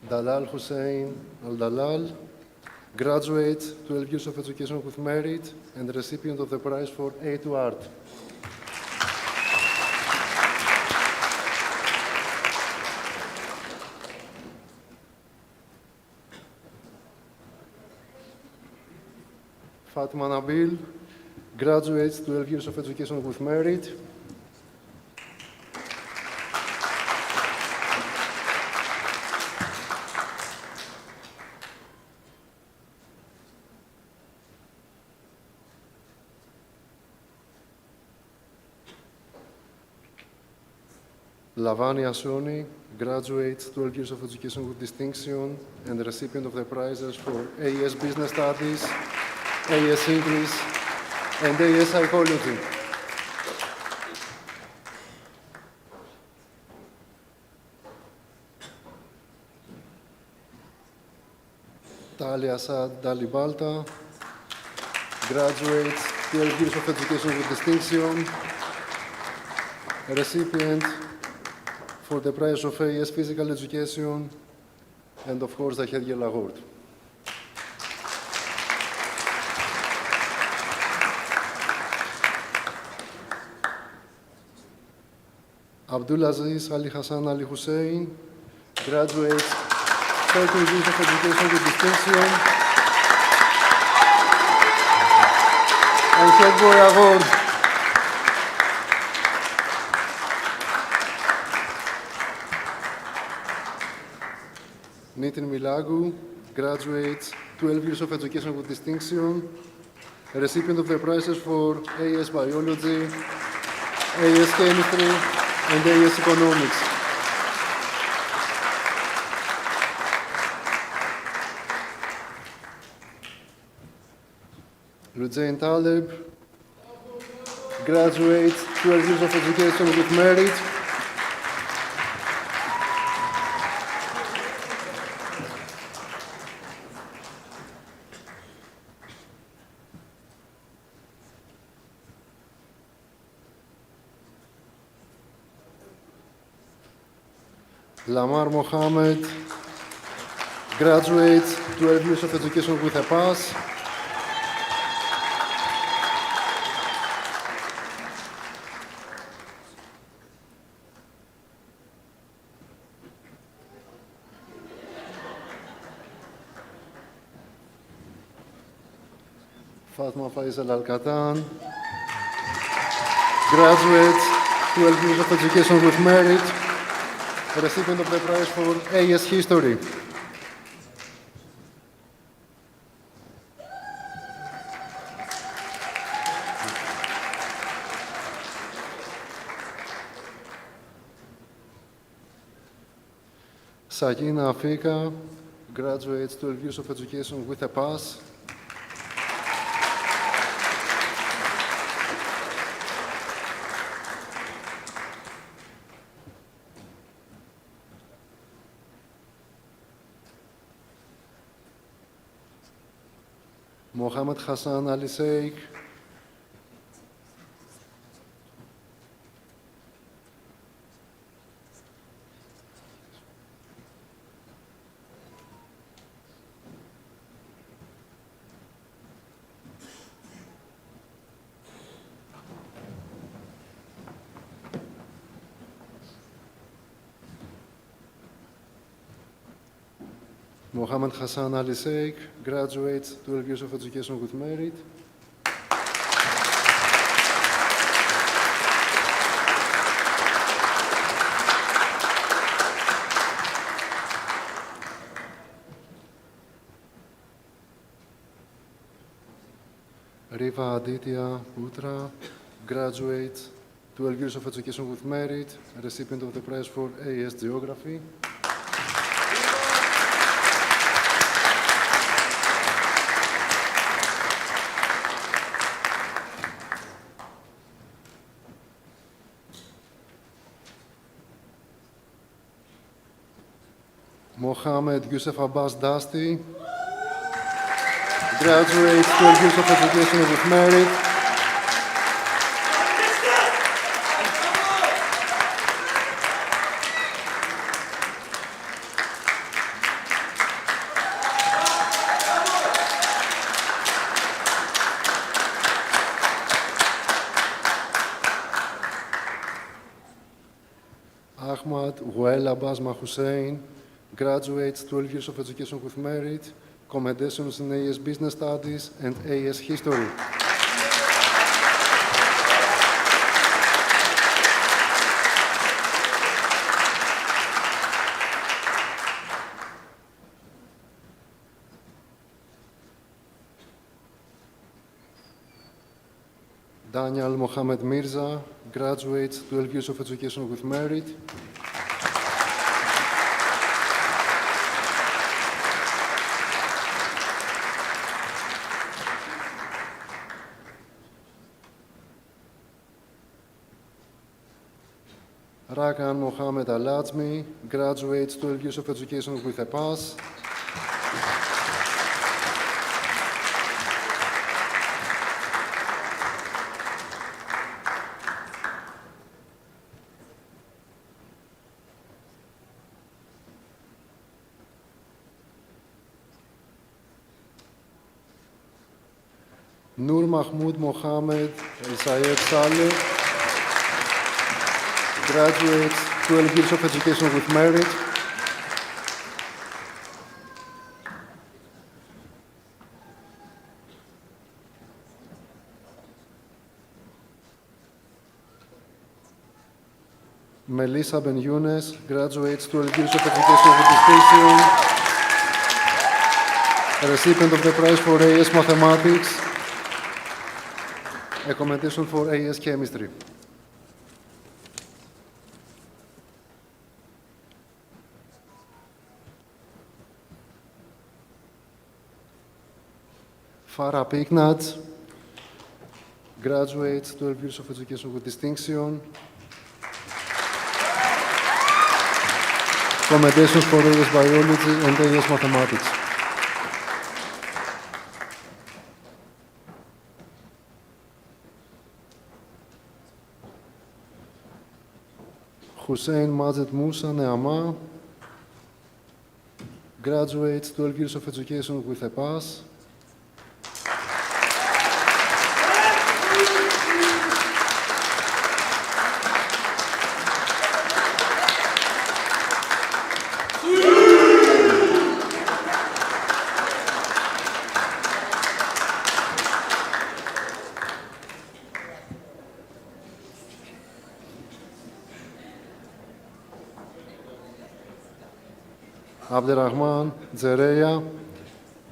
Dalal Hussein Al-Dalal, graduate, 12 years of education with merit, and recipient of the prize for aid to art. Fatima Nabil, graduates, 12 years of education with merit. Lavani Asoni, graduates, 12 years of education with distinction, and the recipient of the prizes for AS Business Studies, AS English, and AS Psychology. Talia Saad Dalibalta, graduates, 12 years of education with distinction, a recipient for the prize of AS Physical Education, and of course the Hedgel Award. Abdulaziz Ali Hassan Ali Hussein, graduates, 13 years of education with distinction, and Head Award. Nitin Milagu, graduates, 12 years of education with distinction, a recipient of the prizes for AS Biology, AS Chemistry, and AS Economics. Rujain Taleb, graduates, 12 years of education with merit, Lamar Mohammed, graduates, 12 years of education with a pass. Fatma Faisal Al-Katan, graduates, 12 years of education with merit, a recipient of the prize for AS History. Sakina Afika, graduates, 12 years of education with a pass. Mohammed Hassan Ali Sheikh, Mohammed Hassan Ali Sheikh, graduates, 12 years of education with merit. Riva Aditya Putra, graduate, 12 years of education with merit, recipient of the prize for AS Geography. Mohammed Yusuf Abbas Dasti graduates 12 years of education with merit. Ahmad Wael Abbas Mahussein graduates 12 years of education with merit, commendations in AS Business Studies and AS History. Daniel Mohamed Mirza graduates 12 years of education with merit. Rakan Mohamed Alazmi graduates 12 years of education with a pass. Nur Mahmoud Mohamed El Sayed Saleh graduates 12 years of education with merit. Melissa Ben Younes graduates 12 years of education with distinction. Recipient of the prize for AS Mathematics. A commendation for AS Chemistry. Farah Pignat graduates 12 years of education with distinction. Commendations for AS Biology and AS Mathematics. Hussein Majed Musa Neama graduates 12 years of education with a pass. Abderrahman Zereya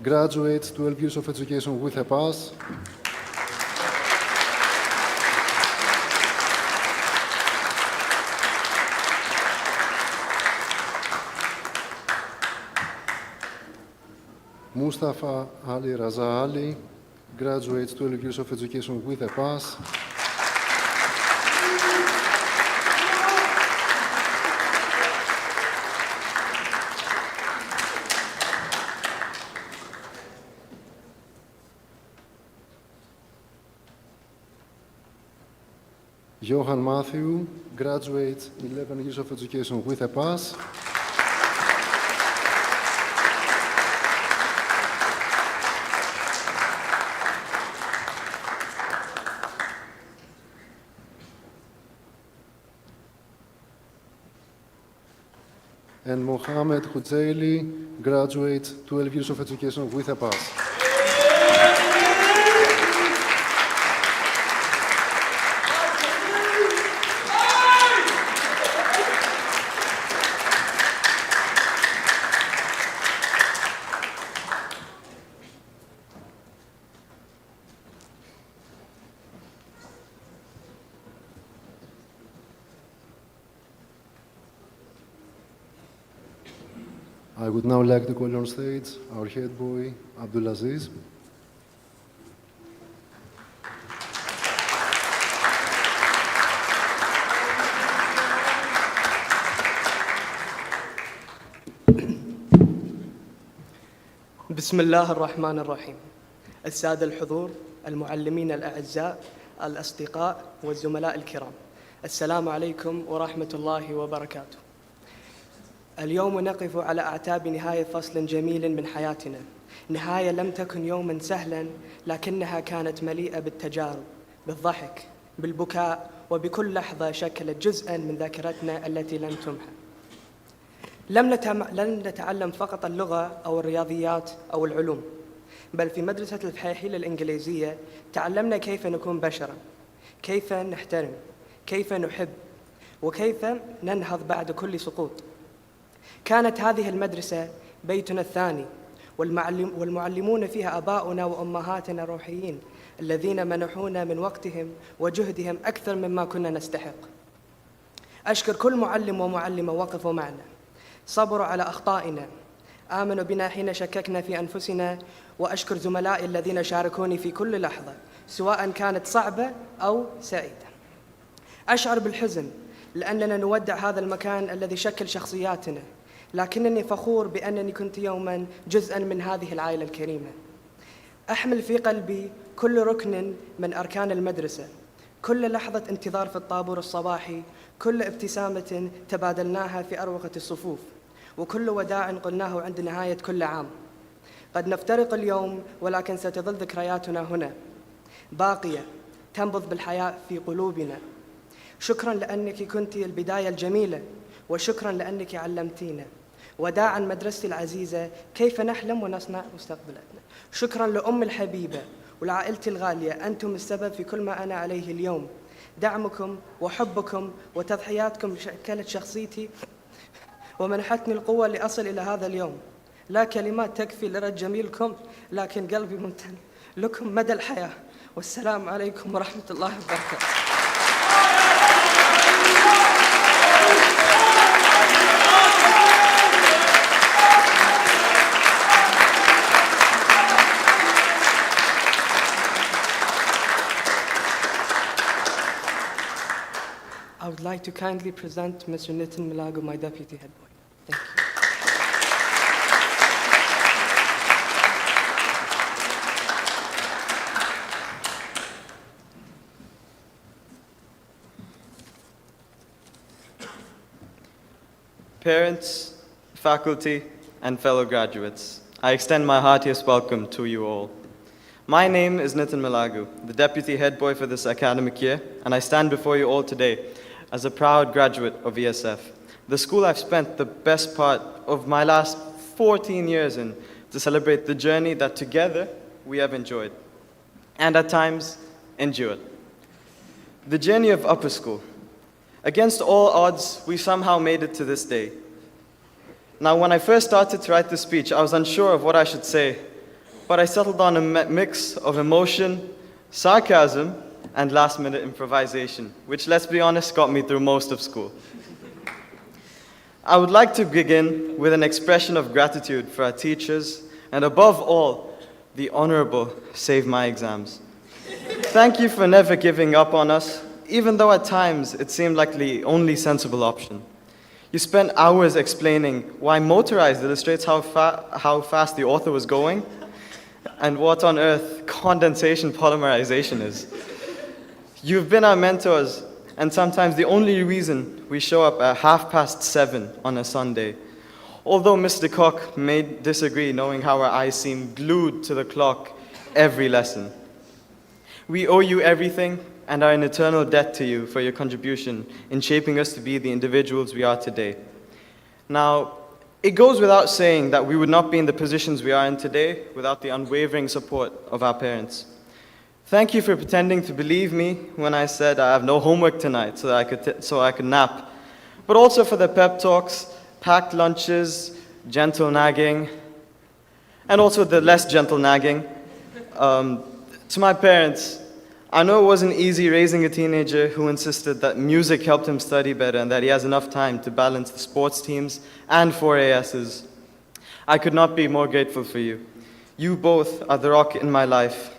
graduates 12 years of education with a pass. Mustafa Ali Raza Ali graduates 12 years of education with a pass. Johan Matthew graduates 11 years of education with a pass. And Mohammed Hujaili graduates 12 years of education with a pass. I would now like to call on stage our head boy, Abdulaziz. بسم الله الرحمن الرحيم. السادة الحضور، المعلمين الأعزاء، الأصدقاء والزملاء الكرام، السلام عليكم ورحمة الله وبركاته. اليوم نقف على أعتاب نهاية فصل جميل من حياتنا، نهاية لم تكن يوما سهلا، لكنها كانت مليئة بالتجارب، بالضحك، بالبكاء، وبكل لحظة شكلت جزءا من ذاكرتنا التي لن تمحى. لم نتعلم فقط اللغة أو الرياضيات أو العلوم، بل في مدرسة الفحيحيل الإنجليزية تعلمنا كيف نكون بشرا، كيف نحترم، كيف نحب، وكيف ننهض بعد كل سقوط. كانت هذه المدرسة بيتنا الثاني، والمعلمون فيها آباؤنا وأمهاتنا الروحيين الذين منحونا من وقتهم وجهدهم أكثر مما كنا نستحق. أشكر كل معلم ومعلمة وقفوا معنا، صبروا على أخطائنا، آمنوا بنا حين شككنا في أنفسنا، وأشكر زملائي الذين شاركوني في كل لحظة سواء كانت صعبة أو سعيدة. أشعر بالحزن لأننا نودع هذا المكان الذي شكل شخصياتنا، لكنني فخور بأنني كنت يوما جزءا من هذه العائلة الكريمة. أحمل في قلبي كل ركن من أركان المدرسة، كل لحظة انتظار في الطابور الصباحي، كل ابتسامة تبادلناها في أروقة الصفوف، وكل وداع قلناه عند نهاية كل عام. قد نفترق اليوم، ولكن ستظل ذكرياتنا هنا باقية تنبض بالحياة في قلوبنا. شكرا لأنك كنت البداية الجميلة، وشكرا لأنك علمتينا. وداعا مدرستي العزيزة، كيف نحلم ونصنع مستقبلنا. شكرا لأم الحبيبة ولعائلتي الغالية، أنتم السبب في كل ما أنا عليه اليوم. دعمكم وحبكم وتضحياتكم شكلت شخصيتي ومنحتني القوة لأصل إلى هذا اليوم. لا كلمات تكفي لرد جميلكم، لكن قلبي ممتن لكم مدى الحياة. والسلام عليكم ورحمة الله وبركاته. I would like to kindly present Mr. Nitin Malago, my deputy head boy. Thank you. Parents, faculty, and fellow graduates, I extend my heartiest welcome to you all. My name is Nitin Malagu, the Deputy Head Boy for this academic year, and I stand before you all today as a proud graduate of ESF, the school I've spent the best part of my last 14 years in to celebrate the journey that together we have enjoyed, and at times endured. The journey of upper school. Against all odds, we somehow made it to this day. Now, when I first started to write this speech, I was unsure of what I should say, but I settled on a mix of emotion, sarcasm, and last-minute improvisation, which, let's be honest, got me through most of school. I would like to begin with an expression of gratitude for our teachers, and above all, the Honorable Save My Exams. Thank you for never giving up on us, even though at times it seemed like the only sensible option. You spent hours explaining why motorized illustrates how fast the author was going, and what on earth condensation polymerization is. You've been our mentors, and sometimes the only reason we show up at 7:30 on a Sunday. Although Mr. Koch may disagree, knowing how our eyes seem glued to the clock every lesson. We owe you everything and are in eternal debt to you for your contribution in shaping us to be the individuals we are today. Now, it goes without saying that we would not be in the positions we are in today without the unwavering support of our parents. Thank you for pretending to believe me when I said I have no homework tonight so I could nap, but also for the pep talks, packed lunches, gentle nagging, and also the less gentle nagging. To my parents, I know it wasn't easy raising a teenager who insisted that music helped him study better and that he has enough time to balance the sports teams and 4ASs. I could not be more grateful for you. You both are the rock in my life,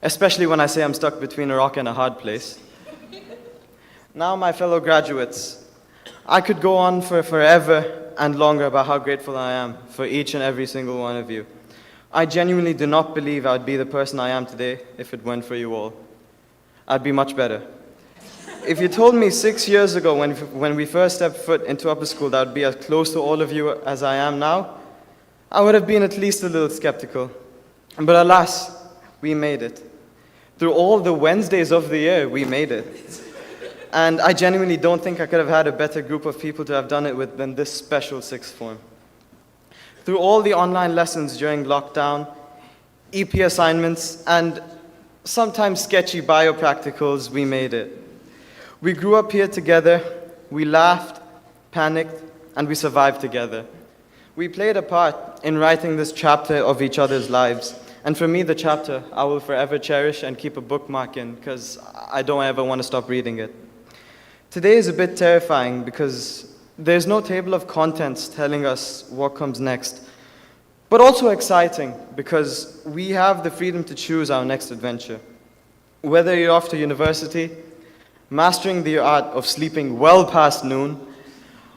especially when I say I'm stuck between a rock and a hard place. Now, my fellow graduates, I could go on for forever and longer about how grateful I am for each and every single one of you. I genuinely do not believe I would be the person I am today if it weren't for you all. I'd be much better. If you told me 6 years ago when we first stepped foot into upper school that I would be as close to all of you as I am now, I would have been at least a little skeptical. But alas, we made it. Through all the Wednesdays of the year, we made it. And I genuinely don't think I could have had a better group of people to have done it with than this special sixth form. Through all the online lessons during lockdown, EP assignments, and sometimes sketchy biopracticals, we made it. We grew up here together, we laughed, panicked, and we survived together. We played a part in writing this chapter of each other's lives. And for me, the chapter I will forever cherish and keep a bookmark in because I don't ever want to stop reading it. Today is a bit terrifying because there's no table of contents telling us what comes next, but also exciting because we have the freedom to choose our next adventure. Whether you're off to university, mastering the art of sleeping well past noon,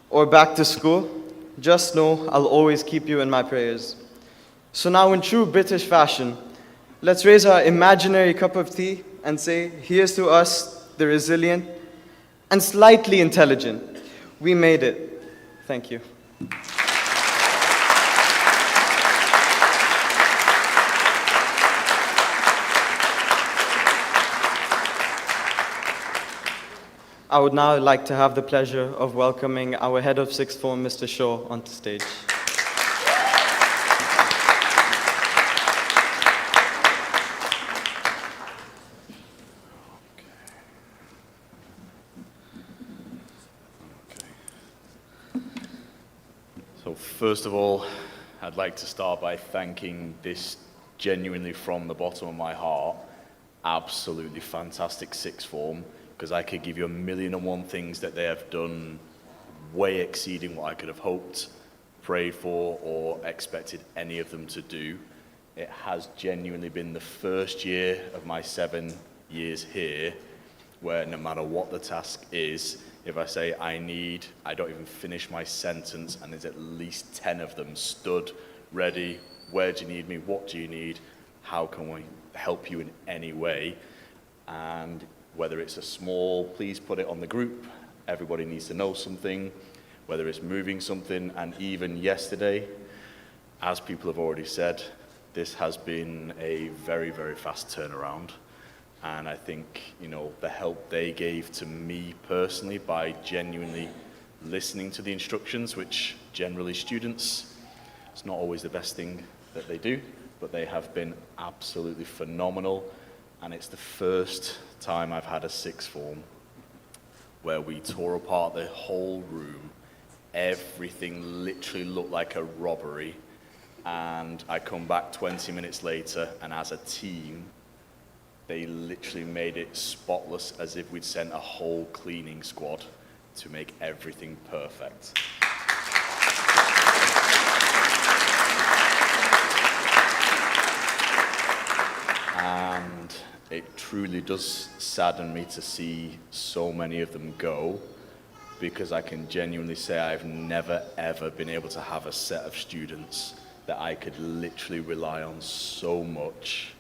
or back to school, just know I'll always keep you in my prayers. So now in true British fashion, let's raise our imaginary cup of tea and say, here's to us, the resilient and slightly intelligent. We made it. Thank you. I would now like to have the pleasure of welcoming our head of sixth form, Mr. Shaw, onto stage. So first of all, I'd like to start by thanking this genuinely from the bottom of my heart, absolutely fantastic sixth form, because I could give you 1,000,001 things that they have done way exceeding what I could have hoped, prayed for, or expected any of them to do. It has genuinely been the first year of my 7 years here where no matter what the task is, if I say I don't even finish my sentence and there's at least 10 of them stood, ready, where do you need me, what do you need, how can we help you in any way? And whether it's a small, please put it on the group, everybody needs to know something, whether it's moving something, and even yesterday, as people have already said, this has been a very, very fast turnaround. And I think, the help they gave to me personally by genuinely listening to the instructions, which generally students, it's not always the best thing that they do, but they have been absolutely phenomenal. And it's the first time I've had a sixth form where we tore apart the whole room. Everything literally looked like a robbery. And I come back 20 minutes later, and as a team, they literally made it spotless as if we'd sent a whole cleaning squad to make everything perfect. And it truly does sadden me to see so many of them go, because I can genuinely say I've never ever been able to have a set of students that I could literally rely on so much.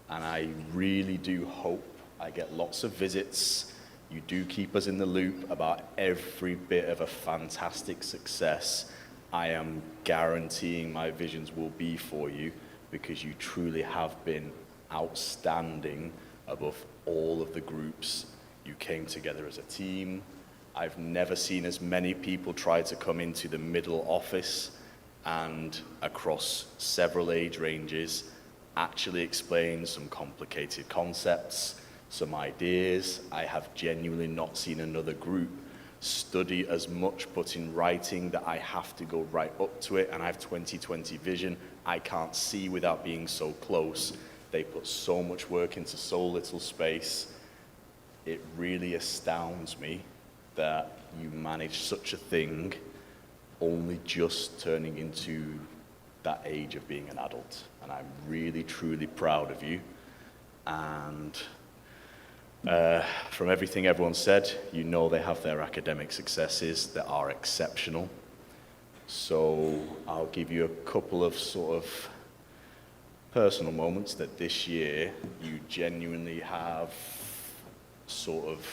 And I really do hope I get lots of visits. You do keep us in the loop about every bit of a fantastic success. I am guaranteeing my visions will be for you, because you truly have been outstanding above all of the groups. You came together as a team. I've never seen as many people try to come into the middle office and across several age ranges actually explain some complicated concepts, some ideas. I have genuinely not seen another group study as much, but in writing that I have to go right up to it, and I have 20/20 vision. I can't see without being so close. They put so much work into so little space. It really astounds me that you manage such a thing only just turning into that age of being an adult. And I'm really, truly proud of you. And from everything everyone said, they have their academic successes that are exceptional. So I'll give you a couple of sort of personal moments that this year you genuinely have sort of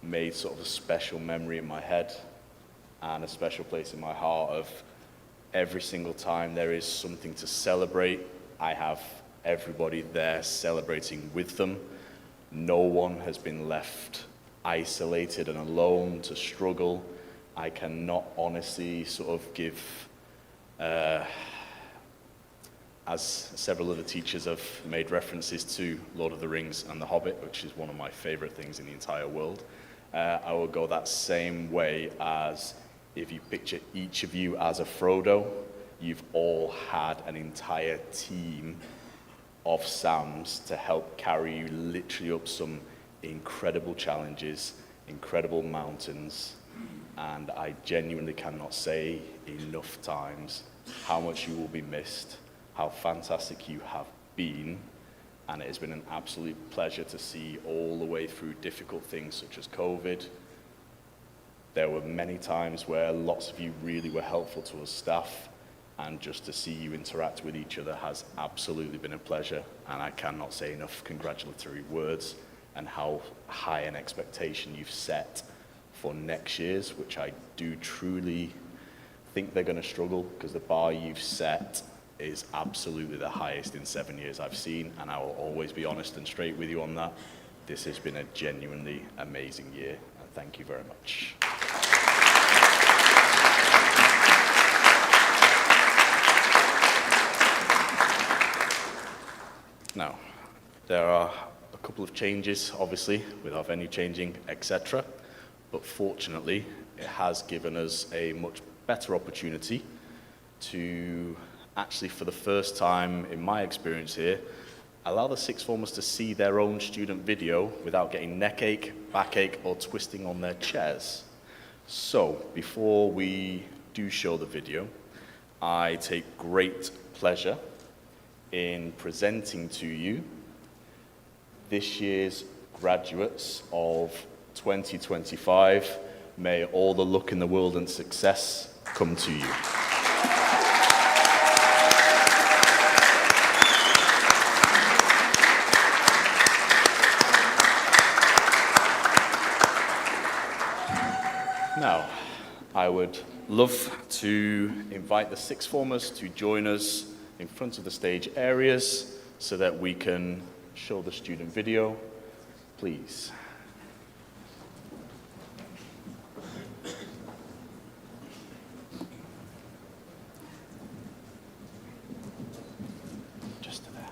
made sort of a special memory in my head and a special place in my heart of every single time there is something to celebrate, I have everybody there celebrating with them. No one has been left isolated and alone to struggle. I cannot honestly sort of give, as several other teachers have made references to Lord of the Rings and The Hobbit, which is one of my favorite things in the entire world, I will go that same way as if you picture each of you as a Frodo, you've all had an entire team of Sams to help carry you literally up some incredible challenges, incredible mountains, and I genuinely cannot say enough times how much you will be missed, how fantastic you have been, and it has been an absolute pleasure to see all the way through difficult things such as COVID. There were many times where lots of you really were helpful to us staff, and just to see you interact with each other has absolutely been a pleasure, and I cannot say enough congratulatory words and how high an expectation you've set for next year's, which I do truly think they're going to struggle, because the bar you've set is absolutely the highest in 7 years I've seen, and I will always be honest and straight with you on that. This has been a genuinely amazing year, and thank you very much. Now, there are a couple of changes, obviously, with our venue changing, etc. But fortunately, it has given us a much better opportunity to actually, for the first time in my experience here, allow the sixth formers to see their own student video without getting neck ache, backache, or twisting on their chairs. So, before we do show the video, I take great pleasure in presenting to you this year's graduates of 2025. May all the luck in the world and success come to you. Now, I would love to invite the sixth formers to join us in front of the stage areas so that we can show the student video, please. Just to there.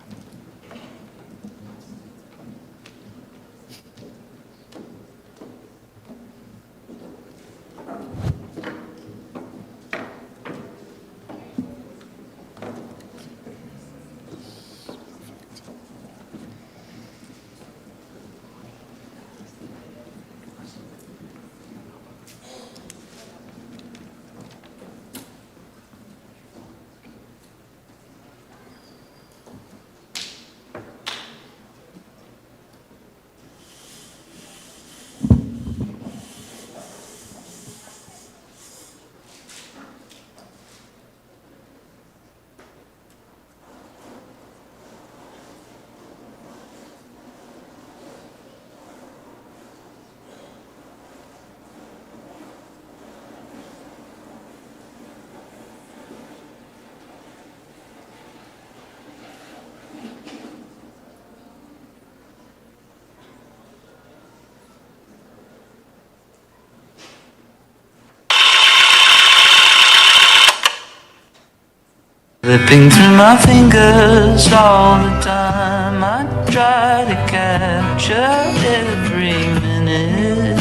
Slipping through my fingers all the time, I try to capture every minute,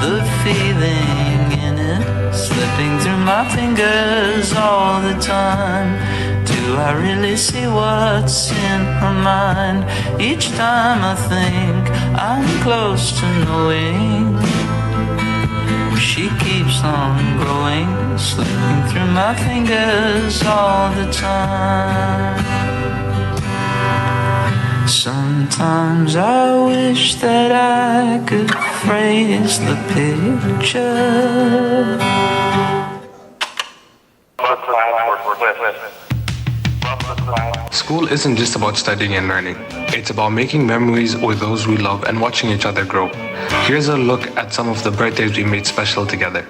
the feeling in it. Slipping through my fingers all the time. Do I really see what's in her mind? Each time I think I'm close to knowing, she keeps on growing, slipping through my fingers all the time. Sometimes I wish that I could phrase the picture. Rough the School isn't just about studying and learning. It's about making memories with those we love and watching each other grow. Here's a look at some of the birthdays we made special together.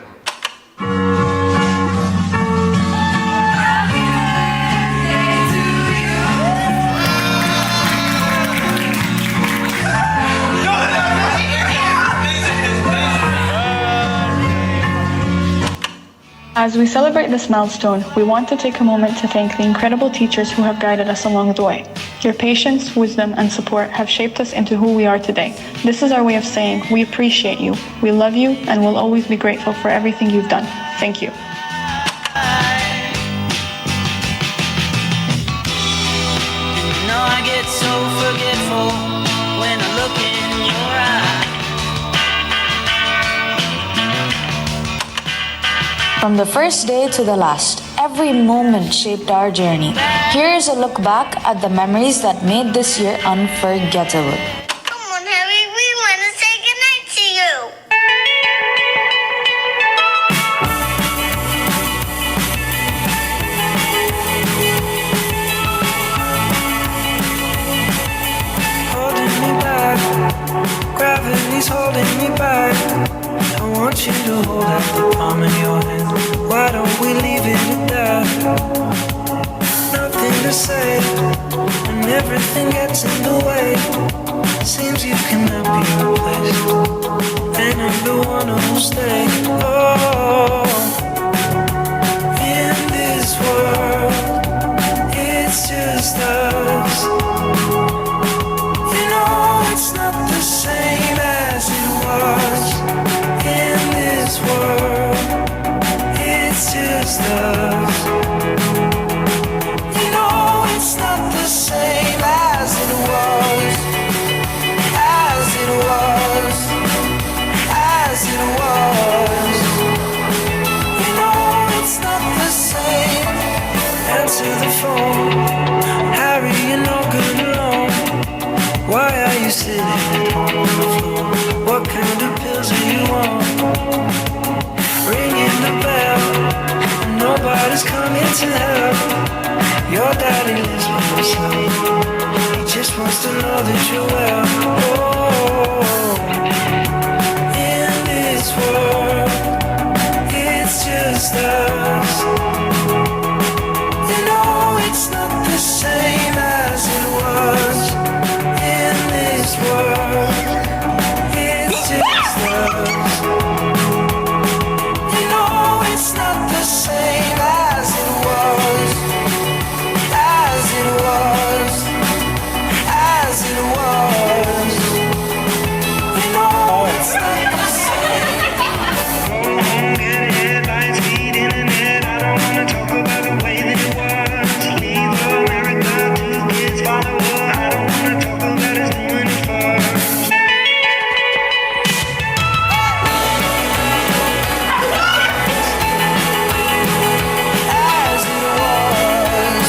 As we celebrate this milestone, we want to take a moment to thank the incredible teachers who have guided us along the way. Your patience, wisdom, and support have shaped us into who we are today. This is our way of saying we appreciate you, we love you, and will always be grateful for everything you've done. Thank you. I get so forgetful when I look in your eyes. From the first day to the last, every moment shaped our journey. Here's a look back at the memories that made this year unforgettable. Come on, Harry, we want to say goodnight to you. Holding me back, gravity's holding me back. I want you to hold out the palm of your hand. Why don't we leave it at that? Nothing to say, and everything gets in the way. Seems you cannot be replaced, and I'm the one who'll stay. Oh, in this world, it's just us. You know it's not the same as it was. In this world, it's just us. You know it's not the same as it was. As it was. As it was. You know it's not the same. Answer the phone. Harry, you're no good alone. Why are you sitting at home on the floor? What kind of pills are you on? Ringing the bell, and nobody's coming to help. Your daddy lives by himself. He just wants to know that you're well. Oh, in this world, it's just us. You know it's not the same as it was. In this world, it's just us. You know it's not the same as it was. As it was. As it was. You know it's not the same. Go home, get a headlines, feed internet. I don't wanna talk about the way that it was. Leave America, 2 kids follow her. I don't wanna talk about us doing it first. As it was.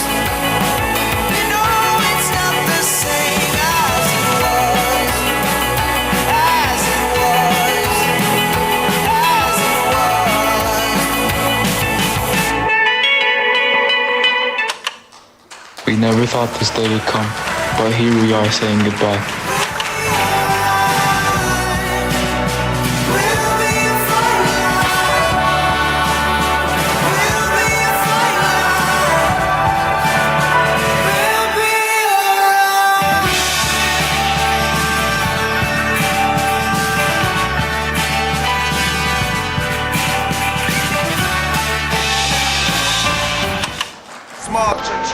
You know it's not the same as it was. As it was. As it was. We never thought this day would come, but here we are saying goodbye. Smart church.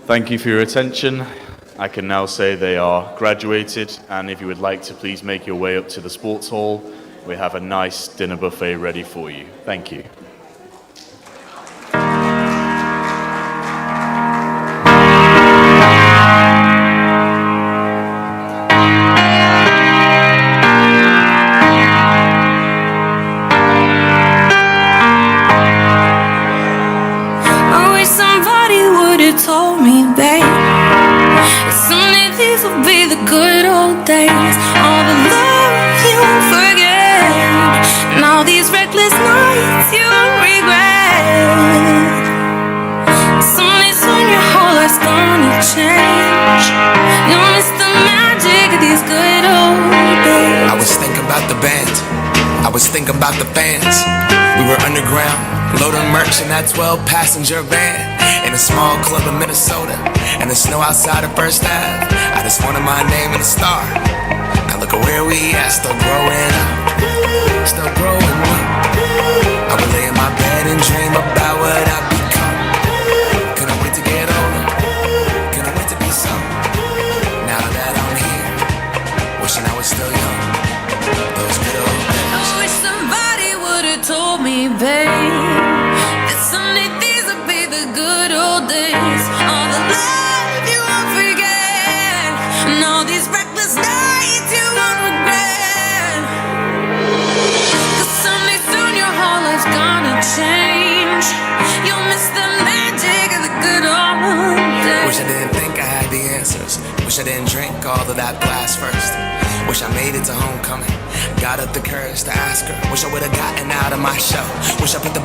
Thank you for your attention. I can now say they are graduated, and if you would like to please make your way up to the sports hall, we have a nice dinner buffet ready for you. Thank you. I wish somebody would have told me, babe, someday these will be the good old days. All the love you won't forget, and all these reckless nights you won't regret. Someday soon your whole life's gonna change. You'll miss the magic of these good old days. I was thinking about the band, I was thinking about the fans. We were underground, loading merch in that 12-passenger van, in a small club in Minnesota, and the snow outside of First Ave. I just wanted my name and a star. Now look at where we at, still growing up, still growing up. I would lay in my bed and dream about what I'd become. Couldn't wait to get older, couldn't wait to be some. Now that I'm here, wishing I was still young. Those good old days. I wish somebody would have told me, babe, that someday these would be the good old days. All the love you won't forget, and all these reckless nights you won't regret. 'Cause someday soon your whole life's gonna change. You'll miss the magic of the good old days. Wish I didn't think I had the answers. Wish I didn't drink all of that glass first. Wish I made it to homecoming, got up the courage to ask her. Wish I would've gotten out of my shell. Wish I put the